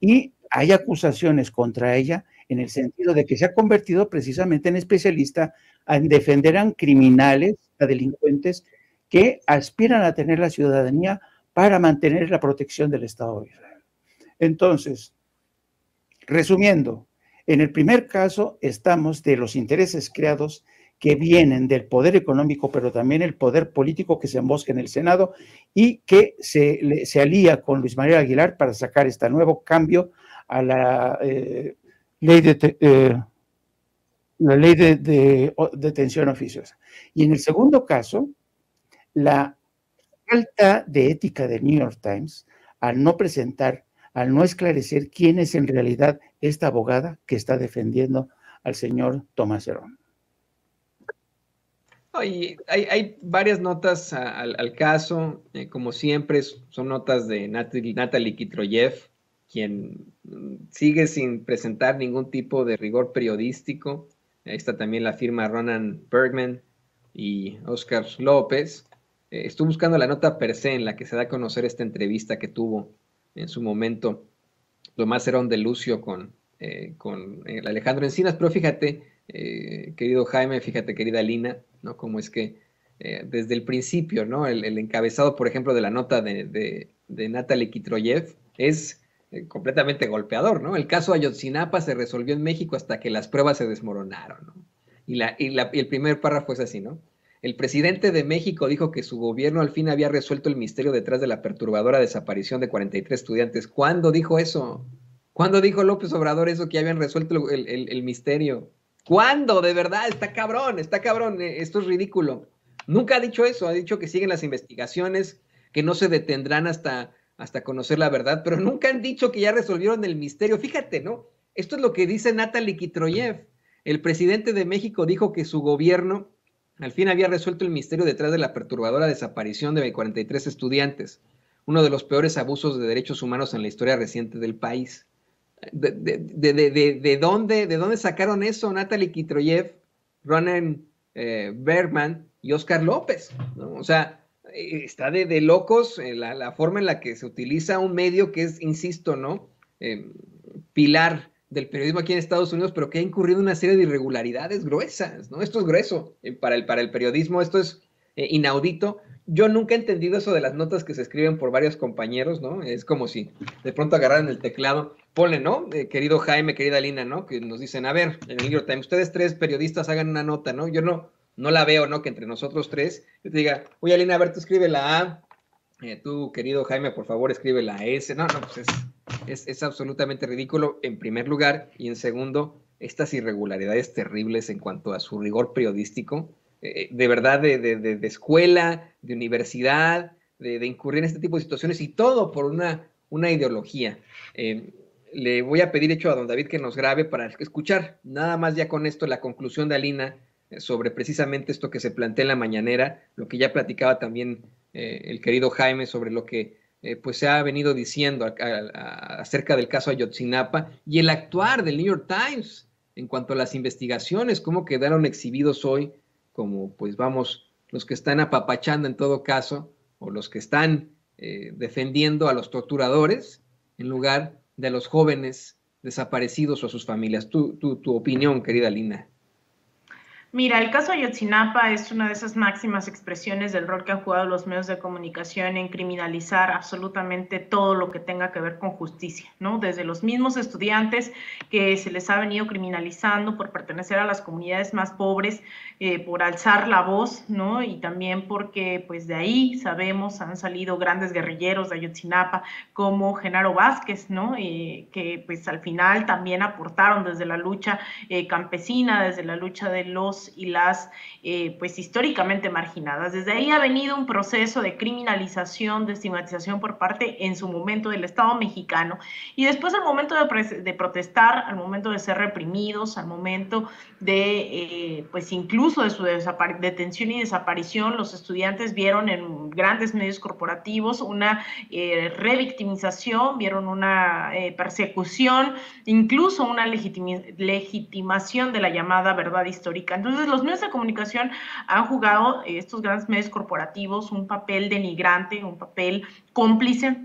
Y hay acusaciones contra ella en el sentido de que se ha convertido precisamente en especialista en defender a criminales, a delincuentes que aspiran a tener la ciudadanía para mantener la protección del Estado de Israel. Entonces, resumiendo, en el primer caso estamos de los intereses creados que vienen del poder económico, pero también el poder político que se embosca en el Senado y que se alía con Luis María Aguilar para sacar este nuevo cambio a la ley de detención oficiosa. Y en el segundo caso, la falta de ética del New York Times al no esclarecer quién es en realidad esta abogada que está defendiendo al señor Tomás Herón. Hay varias notas al caso, como siempre son notas de Natalie Kitroyev, quien sigue sin presentar ningún tipo de rigor periodístico. Ahí está también la firma Ronan Bergman y Oscar López. Estoy buscando la nota per se en la que se da a conocer esta entrevista que tuvo en su momento Tomás Herón de Lucio con Alejandro Encinas, pero fíjate, querido Jaime, fíjate, querida Lina, ¿no? Cómo es que desde el principio, ¿no? El encabezado, por ejemplo, de la nota de Natalie Kitroyev es completamente golpeador, ¿no? El caso Ayotzinapa se resolvió en México hasta que las pruebas se desmoronaron, ¿no? Y el primer párrafo es así, ¿no? El presidente de México dijo que su gobierno al fin había resuelto el misterio detrás de la perturbadora desaparición de 43 estudiantes. ¿Cuándo dijo eso? ¿Cuándo dijo López Obrador eso, que ya habían resuelto el misterio? ¿Cuándo? De verdad, está cabrón, esto es ridículo. Nunca ha dicho eso, ha dicho que siguen las investigaciones, que no se detendrán hasta conocer la verdad, pero nunca han dicho que ya resolvieron el misterio. Fíjate, ¿no? Esto es lo que dice Natalie Kitroyev. El presidente de México dijo que su gobierno al fin había resuelto el misterio detrás de la perturbadora desaparición de 43 estudiantes, uno de los peores abusos de derechos humanos en la historia reciente del país. ¿De dónde sacaron eso Natalie Kitroyev, Ronen Bergman y Oscar López? ¿No? O sea, está de locos la forma en la que se utiliza un medio que es, insisto, ¿no? Pilar del periodismo aquí en Estados Unidos, pero que ha incurrido en una serie de irregularidades gruesas, ¿no? Esto es grueso para el periodismo, esto es inaudito. Yo nunca he entendido eso de las notas que se escriben por varios compañeros, ¿no? Es como si de pronto agarraran el teclado, ponle, ¿no? Querido Jaime, querida Lina, ¿no? Que nos dicen, a ver, en el New York Times, ustedes 3 periodistas hagan una nota, ¿no? Yo no la veo, ¿no? Que entre nosotros 3, yo te diga, oye, Lina, a ver, tú escribe la A, tú, querido Jaime, por favor, escribe la S. No, pues es absolutamente ridículo, en primer lugar, y en segundo, estas irregularidades terribles en cuanto a su rigor periodístico, de verdad, de escuela, de universidad, de incurrir en este tipo de situaciones, y todo por una ideología. Le voy a pedir, hecho, a don David que nos grabe para escuchar nada más ya con esto la conclusión de Alina sobre precisamente esto que se plantea en la mañanera, lo que ya platicaba también el querido Jaime sobre lo que pues se ha venido diciendo acerca del caso Ayotzinapa y el actuar del New York Times en cuanto a las investigaciones, cómo quedaron exhibidos hoy como, pues vamos, los que están apapachando en todo caso, o los que están defendiendo a los torturadores en lugar de a los jóvenes desaparecidos o a sus familias. Tu opinión, querida Lina. Mira, el caso Ayotzinapa es una de esas máximas expresiones del rol que han jugado los medios de comunicación en criminalizar absolutamente todo lo que tenga que ver con justicia, ¿no? Desde los mismos estudiantes que se les ha venido criminalizando por pertenecer a las comunidades más pobres, por alzar la voz, ¿no? Y también porque, pues de ahí sabemos, han salido grandes guerrilleros de Ayotzinapa como Genaro Vázquez, ¿no? Que pues al final también aportaron desde la lucha campesina, desde la lucha de los y las pues históricamente marginadas. Desde ahí ha venido un proceso de criminalización, de estigmatización por parte en su momento del Estado mexicano, y después al momento de protestar, al momento de ser reprimidos, al momento de pues incluso de su detención y desaparición, los estudiantes vieron en grandes medios corporativos una revictimización, vieron una persecución, incluso una legitimación de la llamada verdad histórica. Entonces, los medios de comunicación han jugado, estos grandes medios corporativos, un papel denigrante, un papel cómplice.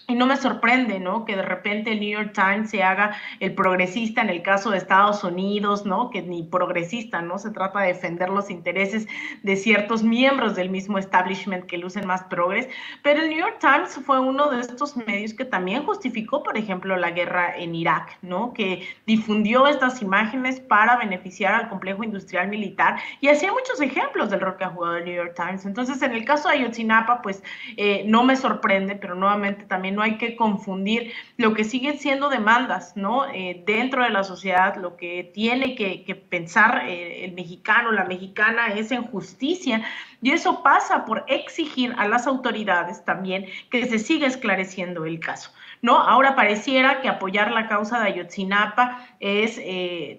Y no me sorprende, ¿no?, que de repente el New York Times se haga el progresista en el caso de Estados Unidos, ¿no?, que ni progresista, ¿no? Se trata de defender los intereses de ciertos miembros del mismo establishment que lucen más progres, pero el New York Times fue uno de estos medios que también justificó, por ejemplo, la guerra en Irak, ¿no?, que difundió estas imágenes para beneficiar al complejo industrial militar, y hacía muchos ejemplos del rol que ha jugado el New York Times. Entonces, en el caso de Ayotzinapa, pues no me sorprende, pero nuevamente también no hay que confundir lo que siguen siendo demandas, ¿no? Dentro de la sociedad, lo que tiene que pensar el mexicano, la mexicana, es en justicia, y eso pasa por exigir a las autoridades también que se siga esclareciendo el caso, ¿no? Ahora pareciera que apoyar la causa de Ayotzinapa es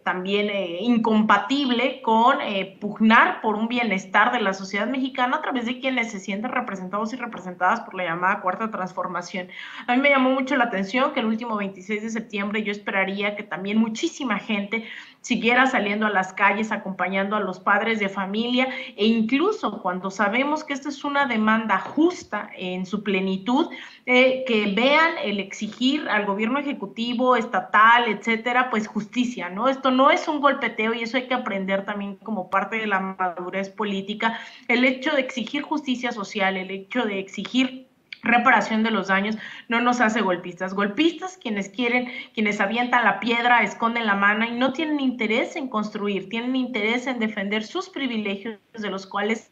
también incompatible con pugnar por un bienestar de la sociedad mexicana a través de quienes se sienten representados y representadas por la llamada Cuarta Transformación. A mí me llamó mucho la atención que el último 26 de septiembre yo esperaría que también muchísima gente siguiera saliendo a las calles, acompañando a los padres de familia, e incluso cuando sabemos que esta es una demanda justa en su plenitud, que vean el exigir al gobierno ejecutivo, estatal, etcétera, pues justicia, ¿no? Esto no es un golpeteo y eso hay que aprender también como parte de la madurez política. El hecho de exigir justicia social, el hecho de exigir reparación de los daños no nos hace golpistas. Golpistas quienes quieren, quienes avientan la piedra, esconden la mano y no tienen interés en construir, tienen interés en defender sus privilegios, de los cuales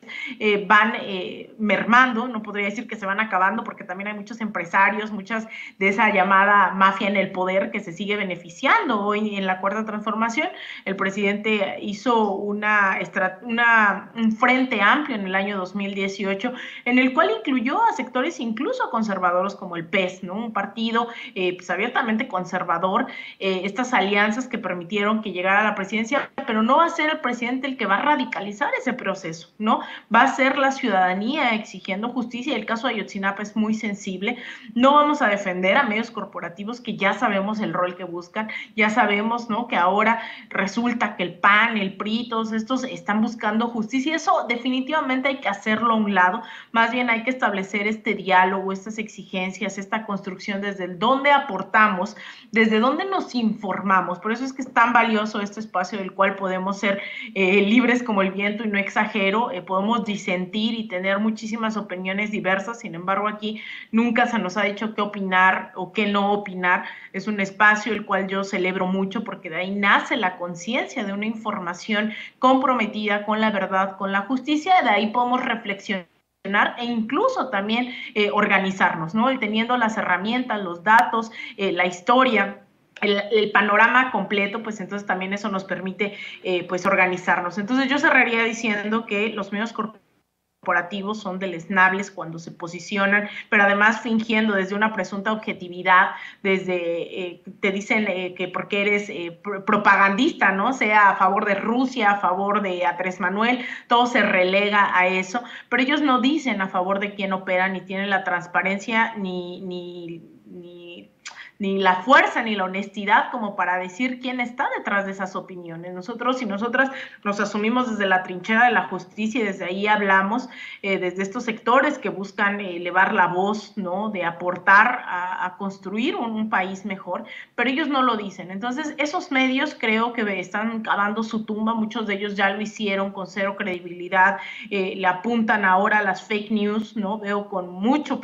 van mermando, no podría decir que se van acabando, porque también hay muchos empresarios, muchas de esa llamada mafia en el poder que se sigue beneficiando. Hoy en la Cuarta Transformación el presidente hizo un frente amplio en el año 2018 en el cual incluyó a sectores incluso conservadores como el PES, ¿no? Un partido pues abiertamente conservador, estas alianzas que permitieron que llegara a la presidencia, pero no va a ser el presidente el que va a radicalizar ese proceso, ¿no? Va a ser la ciudadanía exigiendo justicia. El caso de Ayotzinapa es muy sensible. No vamos a defender a medios corporativos que ya sabemos el rol que buscan, ya sabemos, ¿no?, que ahora resulta que el PAN, el PRI, todos estos están buscando justicia. Eso definitivamente hay que hacerlo a un lado. Más bien hay que establecer este diálogo, estas exigencias, esta construcción desde el dónde aportamos, desde dónde nos informamos. Por eso es que es tan valioso este espacio del cual podemos ser libres como el viento, y no exagero, podemos disentir y tener muchísimas opiniones diversas. Sin embargo, aquí nunca se nos ha dicho qué opinar o qué no opinar. Es un espacio el cual yo celebro mucho, porque de ahí nace la conciencia de una información comprometida con la verdad, con la justicia. De ahí podemos reflexionar e incluso también organizarnos, ¿no? Y teniendo las herramientas, los datos, la historia, el panorama completo, pues entonces también eso nos permite pues organizarnos. Entonces yo cerraría diciendo que los medios corporativos son deleznables cuando se posicionan, pero además fingiendo desde una presunta objetividad, desde te dicen que porque eres propagandista, ¿no?, sea a favor de Rusia, a favor de Andrés Manuel, todo se relega a eso, pero ellos no dicen a favor de quién operan, ni tienen la transparencia, ni la fuerza ni la honestidad como para decir quién está detrás de esas opiniones. Nosotros y nosotras nos asumimos desde la trinchera de la justicia y desde ahí hablamos, desde estos sectores que buscan elevar la voz, ¿no?, de aportar a construir un país mejor, pero ellos no lo dicen. Entonces esos medios creo que están cavando su tumba. Muchos de ellos ya lo hicieron con cero credibilidad, le apuntan ahora a las fake news, ¿no? Veo con mucha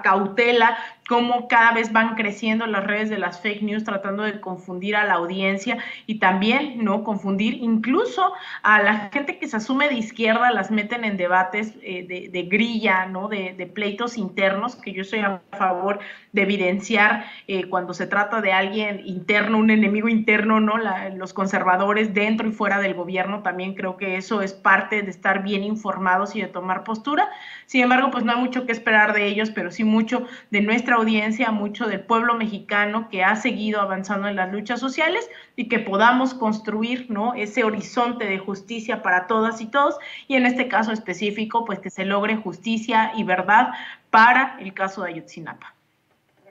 cautela cómo cada vez van creciendo las redes de las fake news, tratando de confundir a la audiencia y también, ¿no?, confundir incluso a la gente que se asume de izquierda. Las meten en debates de grilla, ¿no?, de pleitos internos, que yo estoy a favor de evidenciar cuando se trata de alguien interno, un enemigo interno, ¿no? Los conservadores dentro y fuera del gobierno, también creo que eso es parte de estar bien informados y de tomar postura. Sin embargo, pues no hay mucho que esperar de ellos, pero sí mucho de nuestra audiencia, mucho del pueblo mexicano que ha seguido avanzando en las luchas sociales, y que podamos construir, ¿no?, ese horizonte de justicia para todas y todos, y en este caso específico, pues que se logre justicia y verdad para el caso de Ayotzinapa.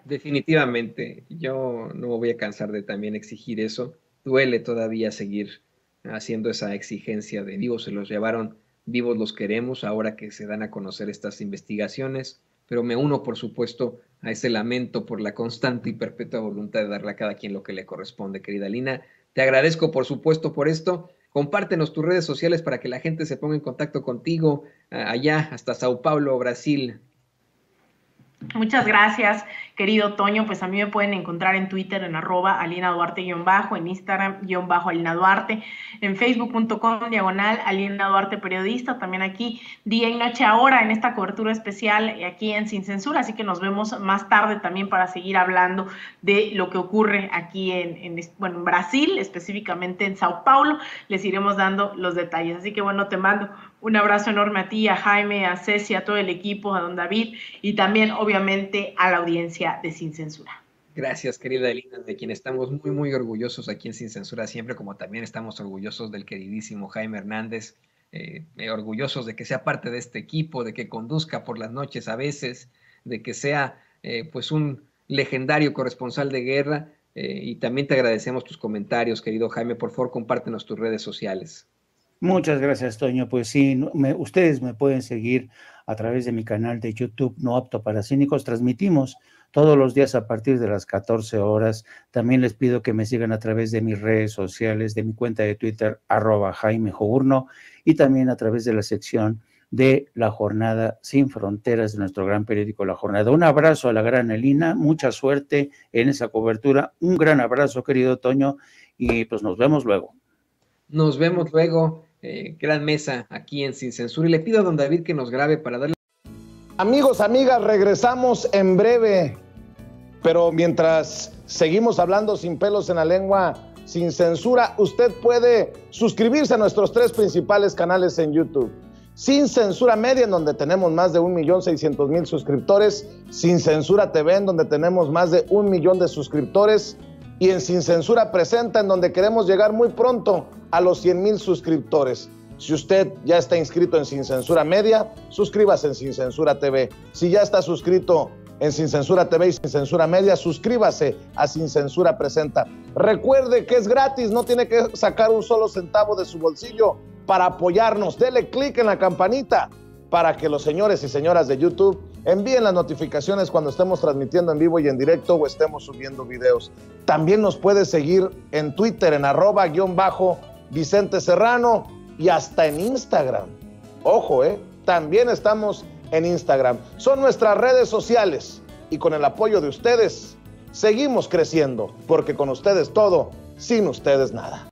Definitivamente, yo no me voy a cansar de también exigir eso. Duele todavía seguir haciendo esa exigencia de vivos se los llevaron, vivos los queremos, ahora que se dan a conocer estas investigaciones, pero me uno, por supuesto, a ese lamento por la constante y perpetua voluntad de darle a cada quien lo que le corresponde, querida Lina. Te agradezco, por supuesto, por esto. Compártenos tus redes sociales para que la gente se ponga en contacto contigo allá hasta Sao Paulo, Brasil. Muchas gracias, querido Toño. Pues a mí me pueden encontrar en Twitter en @AlinaDuarte_, en Instagram _AlinaDuarte, en Facebook.com/AlinaDuarte periodista, también aquí día y noche ahora en esta cobertura especial aquí en Sin Censura. Así que nos vemos más tarde también para seguir hablando de lo que ocurre aquí en Brasil, específicamente en Sao Paulo. Les iremos dando los detalles. Así que bueno, te mando un abrazo enorme a ti, a Jaime, a Ceci, a todo el equipo, a don David y también, obviamente, a la audiencia de Sin Censura. Gracias, querida Elina, de quien estamos muy, muy orgullosos aquí en Sin Censura siempre, como también estamos orgullosos del queridísimo Jaime Hernández, orgullosos de que sea parte de este equipo, de que conduzca por las noches a veces, de que sea pues un legendario corresponsal de guerra, y también te agradecemos tus comentarios, querido Jaime. Por favor, compártenos tus redes sociales. Muchas gracias, Toño. Pues sí, ustedes me pueden seguir a través de mi canal de YouTube No Apto para Cínicos. Transmitimos todos los días a partir de las 14 horas. También les pido que me sigan a través de mis redes sociales, de mi cuenta de Twitter, @JaimeJourno, y también a través de la sección de La Jornada Sin Fronteras de nuestro gran periódico La Jornada. Un abrazo a la gran Elina, mucha suerte en esa cobertura. Un gran abrazo, querido Toño, y pues nos vemos luego. Nos vemos luego, gran mesa aquí en Sin Censura, y le pido a don David que nos grabe para darle... Amigos, amigas, regresamos en breve, pero mientras seguimos hablando sin pelos en la lengua, sin censura, usted puede suscribirse a nuestros 3 principales canales en YouTube. Sin Censura Media, en donde tenemos más de 1,600,000 suscriptores, Sin Censura TV, en donde tenemos más de 1 millón de suscriptores, y en Sin Censura Presenta, en donde queremos llegar muy pronto a los 100,000 suscriptores. Si usted ya está inscrito en Sin Censura Media, suscríbase en Sin Censura TV. Si ya está suscrito en Sin Censura TV y Sin Censura Media, suscríbase a Sin Censura Presenta. Recuerde que es gratis, no tiene que sacar un solo centavo de su bolsillo para apoyarnos. Dele clic en la campanita para que los señores y señoras de YouTube envíen las notificaciones cuando estemos transmitiendo en vivo y en directo o estemos subiendo videos. También nos puede seguir en Twitter en @Vicente Serrano y hasta en Instagram. Ojo, también estamos en Instagram. Son nuestras redes sociales y con el apoyo de ustedes seguimos creciendo, porque con ustedes todo, sin ustedes nada.